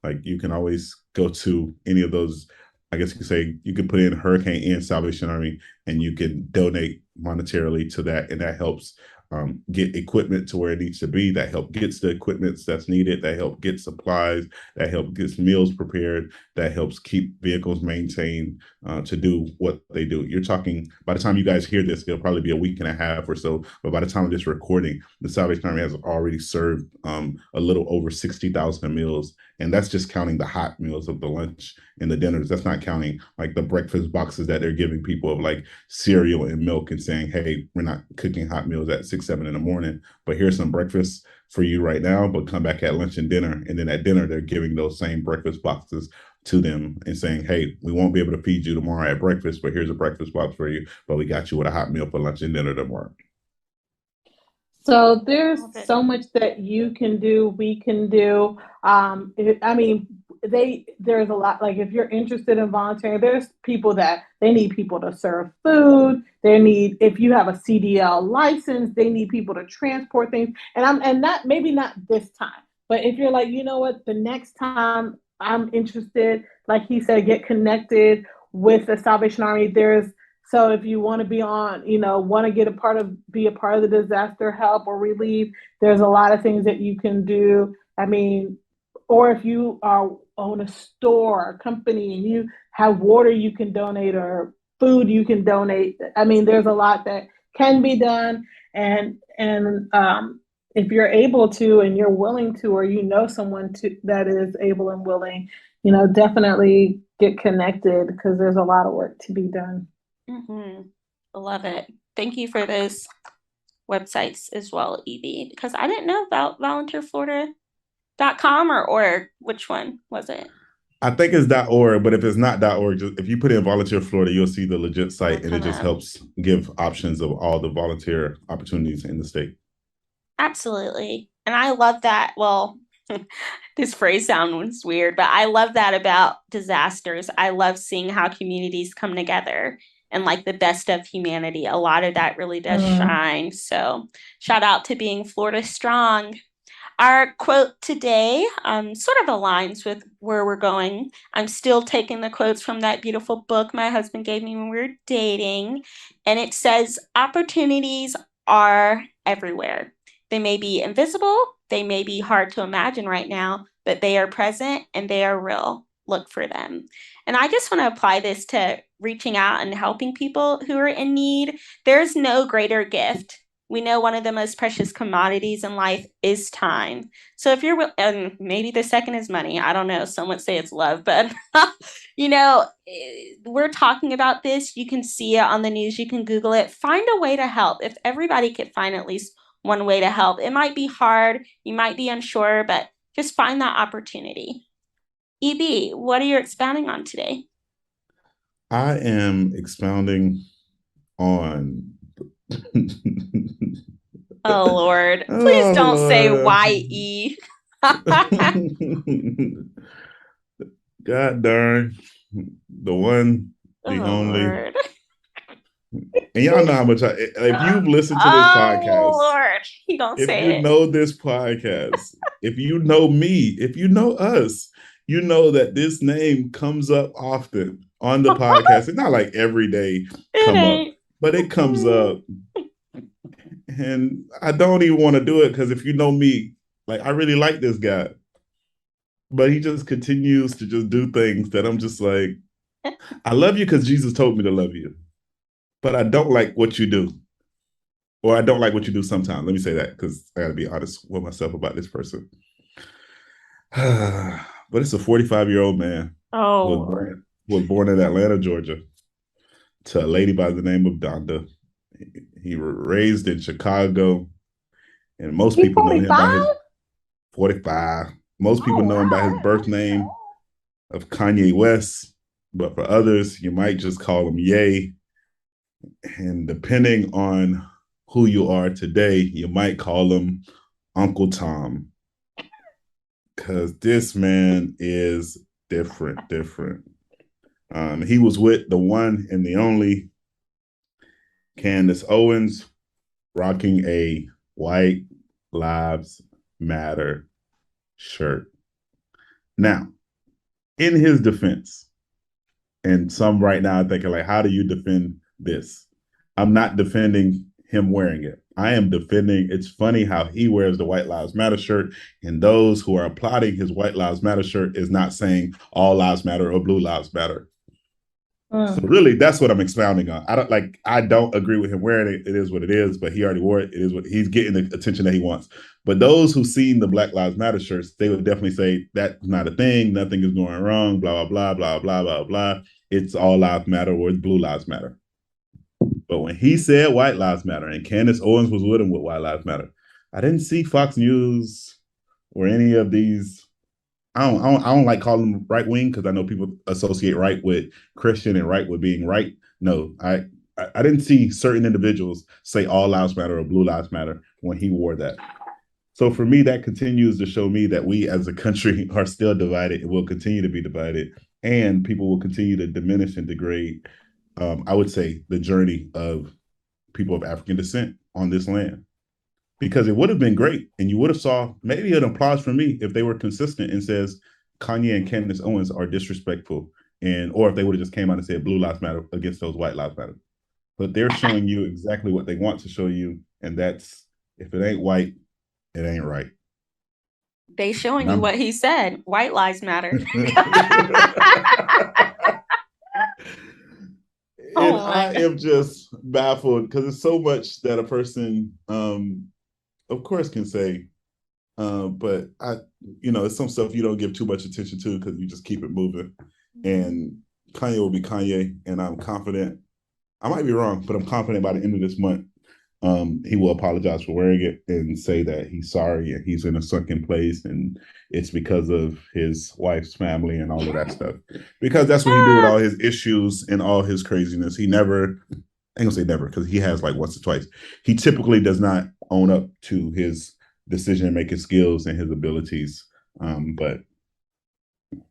Like you can always go to any of those I guess you could say you could put in Hurricane Ian Salvation Army and you can donate monetarily to that. And that helps get equipment to where it needs to be. That help gets the equipment that's needed. That help get supplies. That help gets meals prepared. That helps keep vehicles maintained to do what they do. You're talking, by the time you guys hear this, it'll probably be a week and a half or so. But by the time of this recording, the Salvation Army has already served a little over 60,000 meals. And that's just counting the hot meals of the lunch and the dinners. That's not counting like the breakfast boxes that they're giving people of like cereal and milk and saying, hey, we're not cooking hot meals at 6, 7 in the morning, but here's some breakfast for you right now, but come back at lunch and dinner. And then at dinner, they're giving those same breakfast boxes to them and saying, hey, we won't be able to feed you tomorrow at breakfast, but here's a breakfast box for you, but we got you with a hot meal for lunch and dinner tomorrow. so there's so much that you can do, we can do. I mean, there's a lot. Like if you're interested in volunteering, there's people that they need people to serve food. They need if you have a CDL license, they need people to transport things. And not maybe not this time, but if you're like, you know what, the next time I'm interested, like he said, get connected with the Salvation Army. So if you want to be on, want to be a part of the disaster help or relief, there's a lot of things that you can do. I mean, or if you own a store, a company, and you have water you can donate or food you can donate. I mean, there's a lot that can be done, and if you're able to and you're willing to, or someone that is able and willing, definitely get connected because there's a lot of work to be done. Mm-hmm. I love it. Thank you for those websites as well, Evie, because I didn't know about volunteerflorida.com or org. Which one was it? I think it's .org, but if it's not .org, just if you put in Volunteer Florida, you'll see the legit site, and it just helps give options of all the volunteer opportunities in the state. Absolutely. And I love that. Well, this phrase sounds weird, but I love that about disasters. I love seeing how communities come together and like the best of humanity. A lot of that really does shine. So shout out to being Florida strong. Our quote today sort of aligns with where we're going. I'm still taking the quotes from that beautiful book my husband gave me when we were dating. And it says, opportunities are everywhere. They may be invisible, they may be hard to imagine right now, but they are present and they are real. Look for them. And I just want to apply this to reaching out and helping people who are in need. There's no greater gift. We know one of the most precious commodities in life is time. So if you're, and maybe the second is money. I don't know. Some would say it's love, but we're talking about this. You can see it on the news. You can Google it. Find a way to help. If everybody could find at least one way to help, it might be hard. You might be unsure, but just find that opportunity. EB, what are you expounding on today? I am expounding on oh Lord, please don't say YE. God darn, the one, the only. Lord. And y'all know how much if you've listened to this podcast, Lord, he gonna if say you it. know this podcast, if you know me, if you know us, you know that this name comes up often on the podcast. It's not like every day come up, but it comes up. And I don't even want to do it because if you know me, like I really like this guy. But he just continues to just do things that I'm just like, I love you because Jesus told me to love you. But I don't like what you do. Or I don't like what you do sometimes. Let me say that because I got to be honest with myself about this person. But it's a 45-year-old man who was born in Atlanta, Georgia, to a lady by the name of Donda. He was raised in Chicago, and most people know him by his 45. Most people know him by his birth name of Kanye West, but for others, you might just call him Ye. And depending on who you are today, you might call him Uncle Tom. Because this man is different. He was with the one and the only Candace Owens, rocking a White Lives Matter shirt. Now, in his defense, and some right now are thinking like, how do you defend this? I'm not defending him wearing it. I am defending, it's funny how he wears the White Lives Matter shirt, and those who are applauding his White Lives Matter shirt is not saying all lives matter or blue lives matter. So really, that's what I'm expounding on. I don't agree with him wearing it. It is what it is, but he already wore it. It is what he's getting the attention that he wants. But those who've seen the Black Lives Matter shirts, they would definitely say that's not a thing. Nothing is going wrong. Blah, blah, blah, blah, blah, blah, blah. It's all lives matter or it's blue lives matter. But when he said White Lives Matter and Candace Owens was with him with White Lives Matter, I didn't see Fox News or any of these. I don't like calling them right wing because I know people associate right with Christian and right with being right. No, I didn't see certain individuals say all lives matter or blue lives matter when he wore that. So for me, that continues to show me that we as a country are still divided and will continue to be divided, and people will continue to diminish and degrade. I would say the journey of people of African descent on this land. Because it would have been great, and you would have saw maybe an applause from me if they were consistent and says Kanye and Candace Owens are disrespectful or if they would have just came out and said Blue Lives Matter against those White Lives Matter. But they're showing you exactly what they want to show you, and that's if it ain't white, it ain't right. They showing you what he said. White lives matter. And I am just baffled because it's so much that a person, of course, can say, but it's some stuff you don't give too much attention to because you just keep it moving. And Kanye will be Kanye, and I'm confident. I might be wrong, but I'm confident by the end of this month, he will apologize for wearing it and say that he's sorry and he's in a sunken place and it's because of his wife's family and all of that stuff. Because that's what he do with all his issues and all his craziness. He never, I ain't gonna say never, because he has like once or twice. He typically does not own up to his decision-making skills and his abilities. But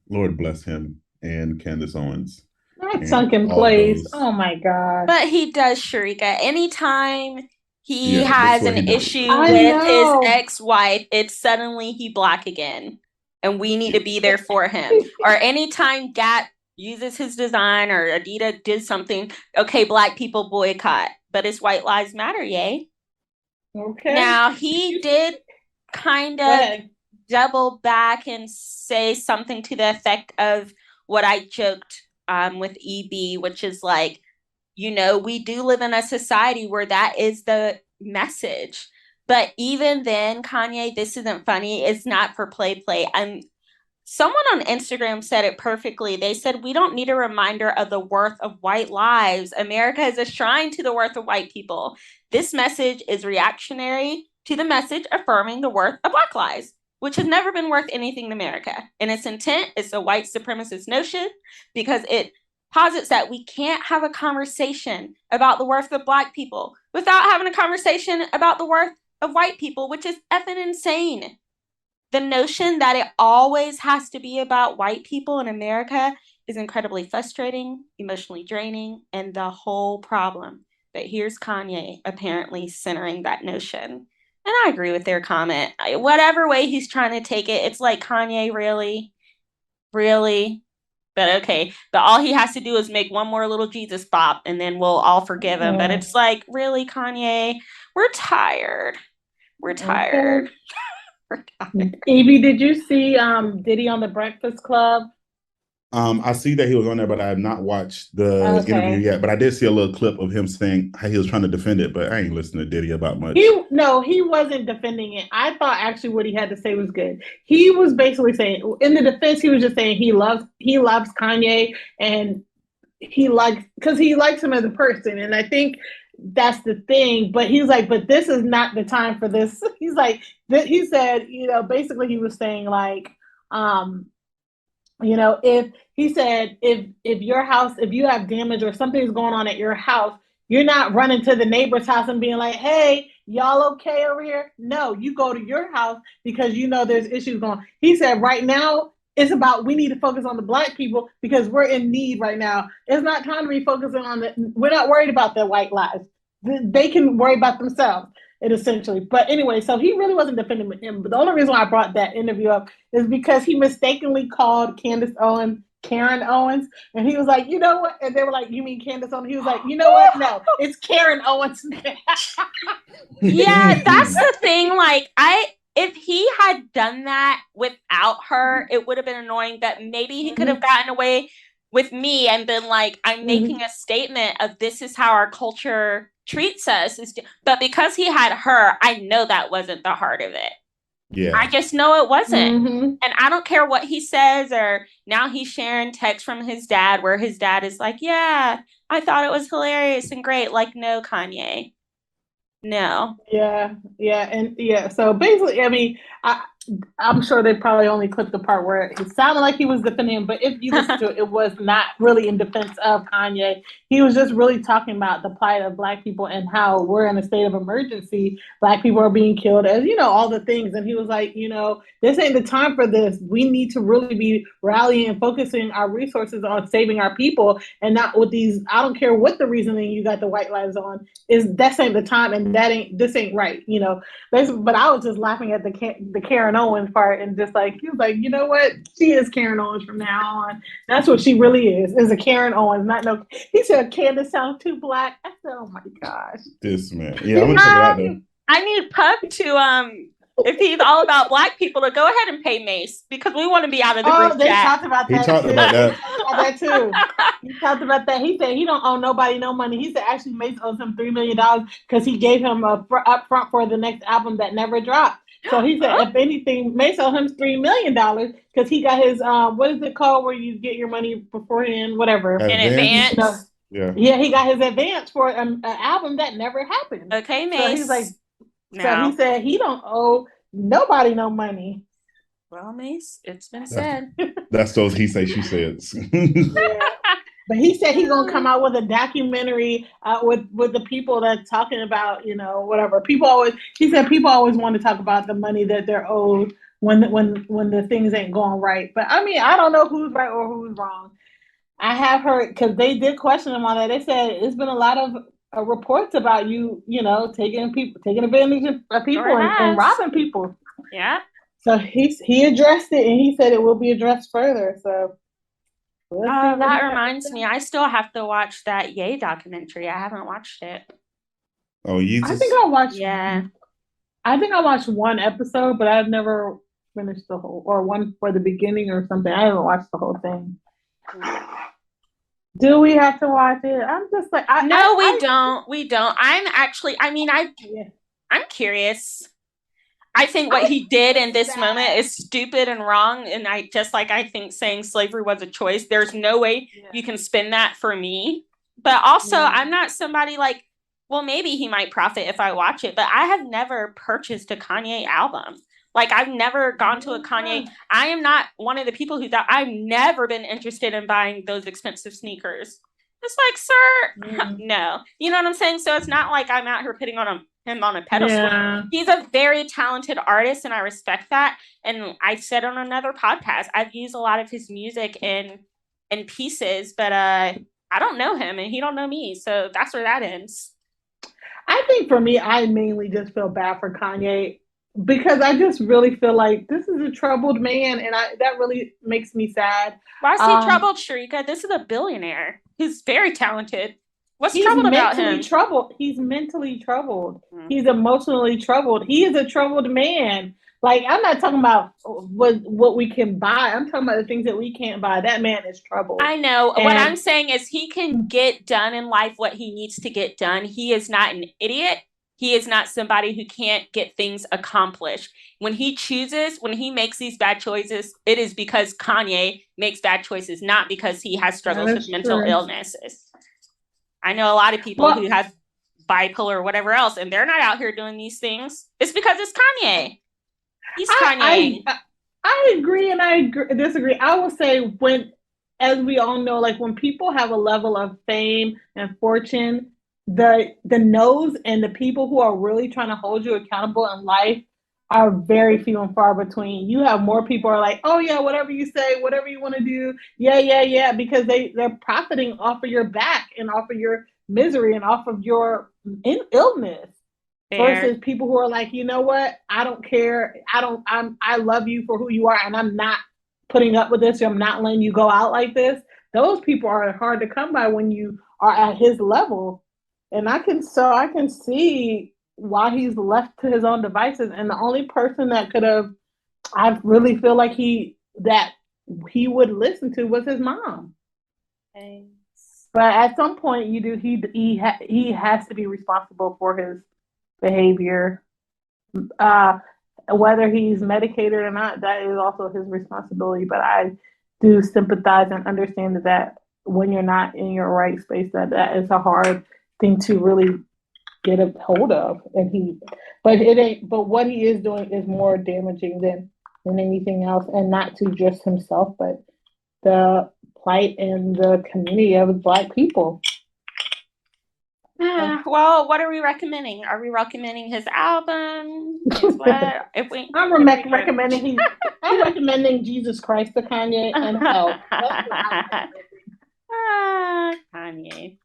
Lord bless him and Candace Owens. That sunken place. Oh my God. But he does, Sharika. Anytime he has an issue with his ex-wife, it's suddenly he Black again. And we need to be there for him. Or anytime Gap uses his design or Adidas did something, okay, Black people boycott. But it's White Lives Matter, yay. Okay. Now, he did kind of double back and say something to the effect of what I joked with EB, which is like, we do live in a society where that is the message. But even then, Kanye, this isn't funny. It's not for play. Someone on Instagram said it perfectly. They said, we don't need a reminder of the worth of white lives. America is a shrine to the worth of white people. This message is reactionary to the message affirming the worth of Black lives, which has never been worth anything in America. And its intent is a white supremacist notion because it posits that we can't have a conversation about the worth of Black people without having a conversation about the worth of white people, which is effing insane. The notion that it always has to be about white people in America is incredibly frustrating, emotionally draining, and the whole problem. But here's Kanye apparently centering that notion. And I agree with their comment. Whatever way he's trying to take it, it's like, Kanye, really? Really? But okay. But all he has to do is make one more little Jesus bop and then we'll all forgive him. But it's like, really, Kanye? We're tired. We're tired. Okay. Evie, did you see Diddy on the Breakfast Club? I see that he was on there, but I have not watched the interview yet. But I did see a little clip of him saying how he was trying to defend it, but I ain't listening to Diddy about much. He wasn't defending it. I thought actually what he had to say was good. He was basically saying, in the defense, he was just saying he loves Kanye and he likes him as a person. And I think that's the thing. But he's like, but this is not the time for this. He's like, he said, basically he was saying like, if your house, if you have damage or something's going on at your house, you're not running to the neighbor's house and being like, hey, y'all okay over here? No, you go to your house because there's issues going on. He said right now, it's about we need to focus on the Black people because we're in need right now. It's not time to be focusing on we're not worried about their white lives. They can worry about themselves. Essentially. But anyway, so he really wasn't defending him. But the only reason why I brought that interview up is because he mistakenly called Candace Owens Karen Owens. And he was like, you know what? And they were like, you mean Candace Owens? He was like, you know what? No, it's Karen Owens. Yeah, that's the thing. Like, if he had done that without her, it would have been annoying, but maybe he could have gotten away with me and been like, I'm making a statement of this is how our culture treats us. But because he had her, I know that wasn't the heart of it. Yeah. I just know it wasn't. And I don't care what he says, or now he's sharing texts from his dad where his dad is like, yeah, I thought it was hilarious and great. Like, no, Kanye. No. Yeah. So basically, I mean, I'm sure they probably only clipped the part where it sounded like he was defending him, but if you listen to it, it was not really in defense of Kanye. He was just really talking about the plight of Black people and how we're in a state of emergency. Black people are being killed, as all the things. And he was like, this ain't the time for this. We need to really be rallying and focusing our resources on saving our people and not with these. I don't care what the reasoning you got the white lives on is. That ain't the time, and this ain't right. But I was just laughing at the Karen Karen Owens part and just like he was like, you know what? She is Karen Owens from now on. That's what she really is a Karen Owens, not no. He said Candace sounds too black. I said, oh my gosh. This man. Yeah, I'm gonna check it out though. I need Pup to if he's all about black people, to go ahead and pay Mace because we want to be out of the group they chat. talked about that. He talked too. about that. He talked about that too. He talked about that. He said he don't owe nobody no money. He said actually Mace owes him $3 million because he gave him a upfront for the next album that never dropped. So he said, if anything, Mace owed him $3 million because he got his what is it called where you get your money beforehand, whatever. In advance. Yeah, he got his advance for an album that never happened. Okay, Mace. So he's like, so he said he don't owe nobody no money. Well, Mace, it's been said. That's those he say she says. Yeah. But he said he's gonna come out with a documentary with the people that's talking about, whatever. He said people always want to talk about the money that they're owed when the things ain't going right. But I mean, I don't know who's right or who's wrong. I have heard, because they did question him on that. They said it's been a lot of reports about you, taking advantage of people and robbing people. Yeah. So he addressed it, and he said it will be addressed further. So that reminds me, I still have to watch that Ye documentary. I haven't watched it. Oh, you just... I think I watched. Yeah. I think I watched one episode, but I've never finished the whole, or one for the beginning or something. I haven't watched the whole thing. Do we have to watch it? I'm just like, we don't. We don't. I'm curious. I think what he did in this moment is stupid and wrong. And I think saying slavery was a choice. There's no way you can spin that for me. But also, I'm not somebody like, well, maybe he might profit if I watch it. But I have never purchased a Kanye album. Like, I've never gone to a Kanye. I am not one of the people who thought I've never been interested in buying those expensive sneakers. It's like, sir, no. You know what I'm saying? So it's not like I'm out here putting him on a pedestal. Yeah. He's a very talented artist, and I respect that. And I said on another podcast, I've used a lot of his music in pieces, but I don't know him, and he don't know me. So that's where that ends. I think for me, I mainly just feel bad for Kanye, because I just really feel like this is a troubled man, and that really makes me sad. Why is he troubled, Sharika? This is a billionaire. He's very talented. What's troubled about him? He's mentally troubled. He's emotionally troubled. He is a troubled man. Like, I'm not talking about what we can buy. I'm talking about the things that we can't buy. That man is troubled. I know. What I'm saying is he can get done in life what he needs to get done. He is not an idiot. He is not somebody who can't get things accomplished. When he makes these bad choices, it is because Kanye makes bad choices, not because he has struggles with mental illnesses. I know a lot of people who have bipolar or whatever else, and they're not out here doing these things. It's because it's Kanye. He's Kanye. I agree and I disagree. I will say, as we all know, like when people have a level of fame and fortune, the no's and the people who are really trying to hold you accountable in life are very few and far between. You have more people who are like, oh yeah, whatever you say, whatever you want to do, yeah, because they're profiting off of your back and off of your misery and off of your illness. Fair. Versus people who are like, you know what, I don't care, I love you for who you are, and I'm not putting up with this, or I'm not letting you go out like this. Those people are hard to come by when you are at his level. And I can see why he's left to his own devices. And the only person that I really feel like he would listen to was his mom. Thanks. But at some point, he has to be responsible for his behavior. Whether he's medicated or not, that is also his responsibility. But I do sympathize and understand that when you're not in your right space, that is a hard thing to really get a hold of. But what he is doing is more damaging than anything else, and not to just himself, but the plight and the community of Black people. Well, what are we recommending? Are we recommending his album? I'm recommending Jesus Christ to Kanye and help. Kanye.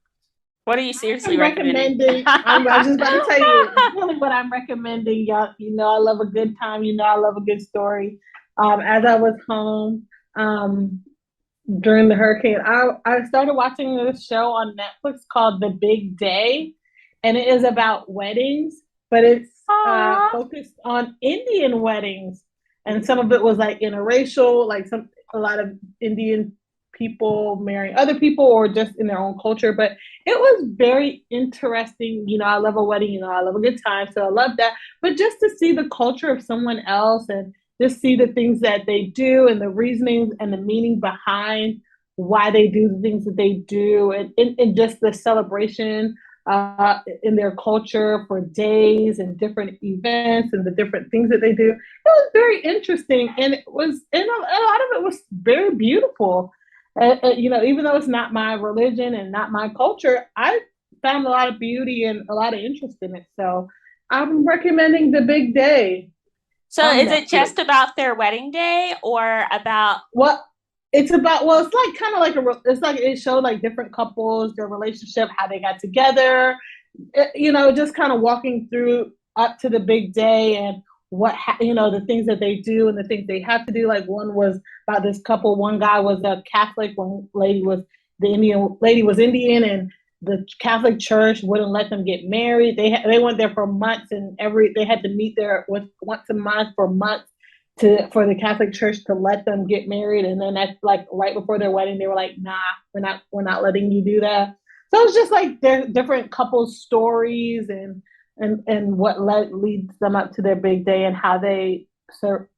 What are you seriously I'm recommending? recommending. I was just about to tell you really what I'm recommending. Y'all, I love a good time. I love a good story. As I was home during the hurricane, I started watching this show on Netflix called The Big Day, and it is about weddings, but it's Aww. focused on Indian weddings, and some of it was like interracial, like a lot of Indian people marrying other people or just in their own culture. But it was very interesting. I love a wedding. I love a good time, so I love that. But just to see the culture of someone else and just see the things that they do and the reasonings and the meaning behind why they do the things that they do, and just the celebration in their culture for days and different events and the different things that they do. It was very interesting, and a lot of it was very beautiful. Even though it's not my religion and not my culture, I found a lot of beauty and a lot of interest in it. So I'm recommending The Big Day So on is it Netflix. just about their wedding day or about What it's about? Well, it's like kind of like it's like it showed like different couples, their relationship, how they got together. Just kind of walking through up to the big day and the things that they do and the things they have to do. Like one was about this couple. One guy was a Catholic. One lady was the Indian lady was Indian, and the Catholic Church wouldn't let them get married. They went there for months, and they had to meet there once a month for months for the Catholic Church to let them get married. And then that's like right before their wedding, they were like, "Nah, we're not letting you do that." So it's just like there's different couples stories and what leads them up to their big day and how they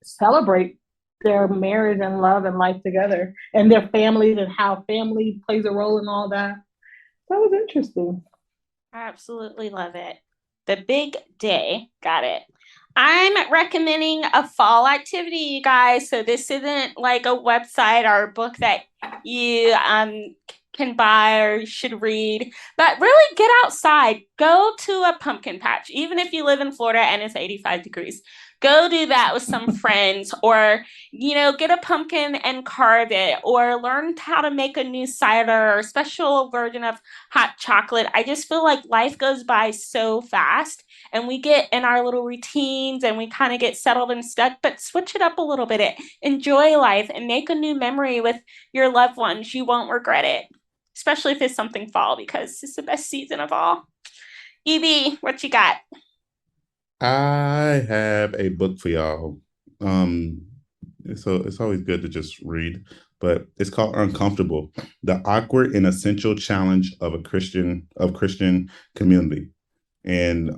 celebrate their marriage and love and life together and their families and how family plays a role in all that. That was interesting. I absolutely love it. The Big Day. Got it. I'm recommending a fall activity, you guys. So this isn't like a website or a book that you can buy or should read, but really get outside. Go to a pumpkin patch, even if you live in Florida and it's 85 degrees. Go do that with some friends, or get a pumpkin and carve it, or learn how to make a new cider or special version of hot chocolate. I just feel like life goes by so fast and we get in our little routines and we kind of get settled and stuck, but switch it up a little bit. Enjoy life and make a new memory with your loved ones. You won't regret it, especially if it's something fall, because it's the best season of all. Evie, what you got? I have a book for y'all. Um, so it's always good to just read, but it's called Uncomfortable: The Awkward and Essential Challenge of Christian Community. And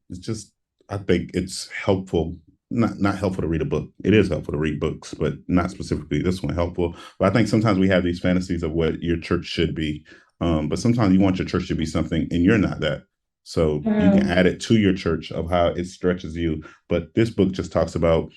it's just, I think it's helpful. Not helpful to read a book. It is helpful to read books, but not specifically this one helpful. But I think sometimes we have these fantasies of what your church should be. But sometimes you want your church to be something and you're not that. So you can add it to your church of how it stretches you. But this book just talks about,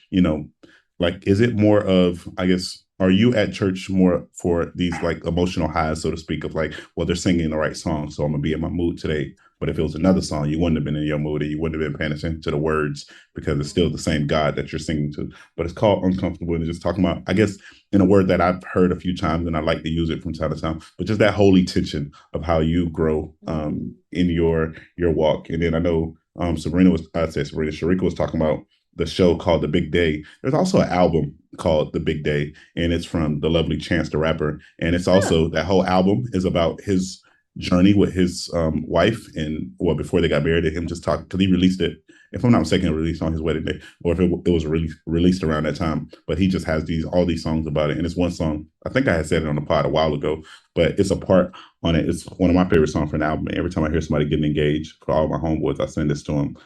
like, is it more of, I guess, are you at church more for these like emotional highs, so to speak, of like, well, they're singing the right song, so I'm gonna be in my mood today. But if it was another song, you wouldn't have been in your mood and you wouldn't have been paying attention to the words because it's still the same God that you're singing to. But it's called Uncomfortable, and it's just talking about, I guess, in a word that I've heard a few times and I like to use it from time to time, but just that holy tension of how you grow in your walk. And then I know Sharika was talking about the show called The Big Day. There's also an album called The Big Day, and it's from the lovely Chance the Rapper. And it's also, that whole album is about his journey with his wife, and well, before they got married, and him just talk, because he released it, if I'm not mistaken, released on his wedding day, or if it was released around that time. But he just has all these songs about it, and it's one song. I think I had said it on the pod a while ago, but it's a part on it. It's one of my favorite songs for an album. Every time I hear somebody getting engaged, for all my homeboys, I send this to them,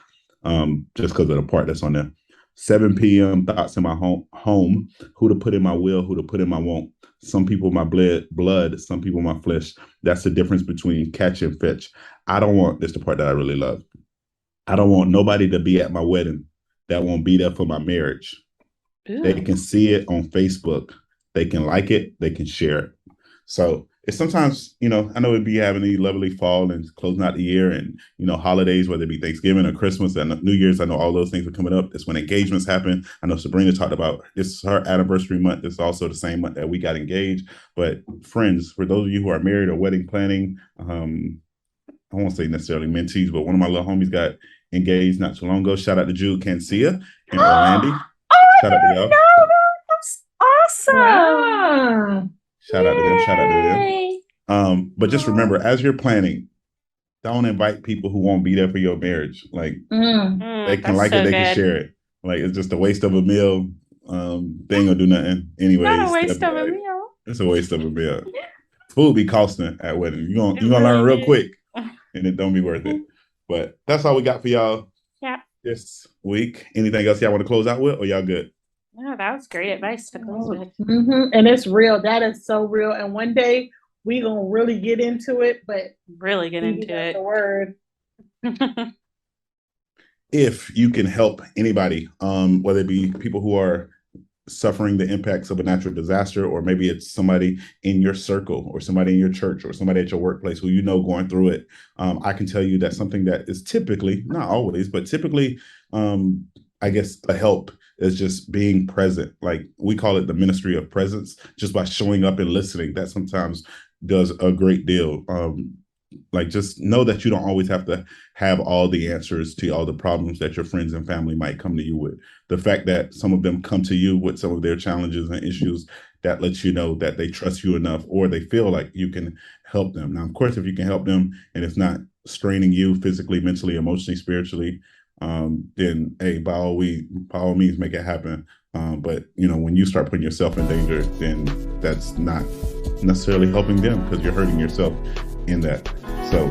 just because of the part that's on there. 7 p.m. thoughts in my home. Who to put in my will, who to put in my won't. Some people my blood, some people my flesh. That's the difference between catch and fetch. I don't want this, the part that I really love. I don't want nobody to be at my wedding that won't be there for my marriage. Ooh. They can see it on Facebook. They can like it. They can share it. So it's sometimes, I know it'd be having a lovely fall and closing out the year and, holidays, whether it be Thanksgiving or Christmas and New Year's. I know all those things are coming up. It's when engagements happen. I know Sabrina talked about, this is her anniversary month. It's also the same month that we got engaged. But friends, for those of you who are married or wedding planning, I won't say necessarily mentees, but one of my little homies got engaged not too long ago. Shout out to Jude Cancia in Orlando. Shout out to y'all. That's awesome. Wow. Shout out to them. Shout out to them. Yay. But just remember, as you're planning, don't invite people who won't be there for your marriage. Like they can That's like so it, they can good. share it. Like it's just a waste of a meal. They ain't gonna do nothing. Anyways, Not a waste of a meal. It's a waste of a meal. Food be costing at weddings. You're It gonna learn really real quick, and it don't be worth it. But that's all we got for y'all Yeah. this week. Anything else y'all want to close out with, or y'all good? No, that was great advice to close with. And it's real. That is so real. And one day we gonna really get into it, but Really get into it. The word. If you can help anybody, whether it be people who are suffering the impacts of a natural disaster, or maybe it's somebody in your circle or somebody in your church or somebody at your workplace who you know going through it, I can tell you that something that is typically, not always, but typically, I guess a help is just being present. Like we call it the ministry of presence, just by showing up and listening. That sometimes does a great deal. Like just know that you don't always have to have all the answers to all the problems that your friends and family might come to you with. The fact that some of them come to you with some of their challenges and issues, that lets you know that they trust you enough, or they feel like you can help them. Now, of course, if you can help them and it's not straining you physically, mentally, emotionally, spiritually, then hey, by all means, make it happen. But when you start putting yourself in danger, then that's not necessarily helping them, because you're hurting yourself in that. So,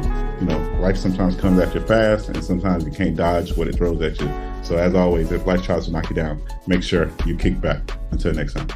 life sometimes comes at you fast, and sometimes you can't dodge what it throws at you. So as always, if life tries to knock you down, make sure you kick back. Until next time.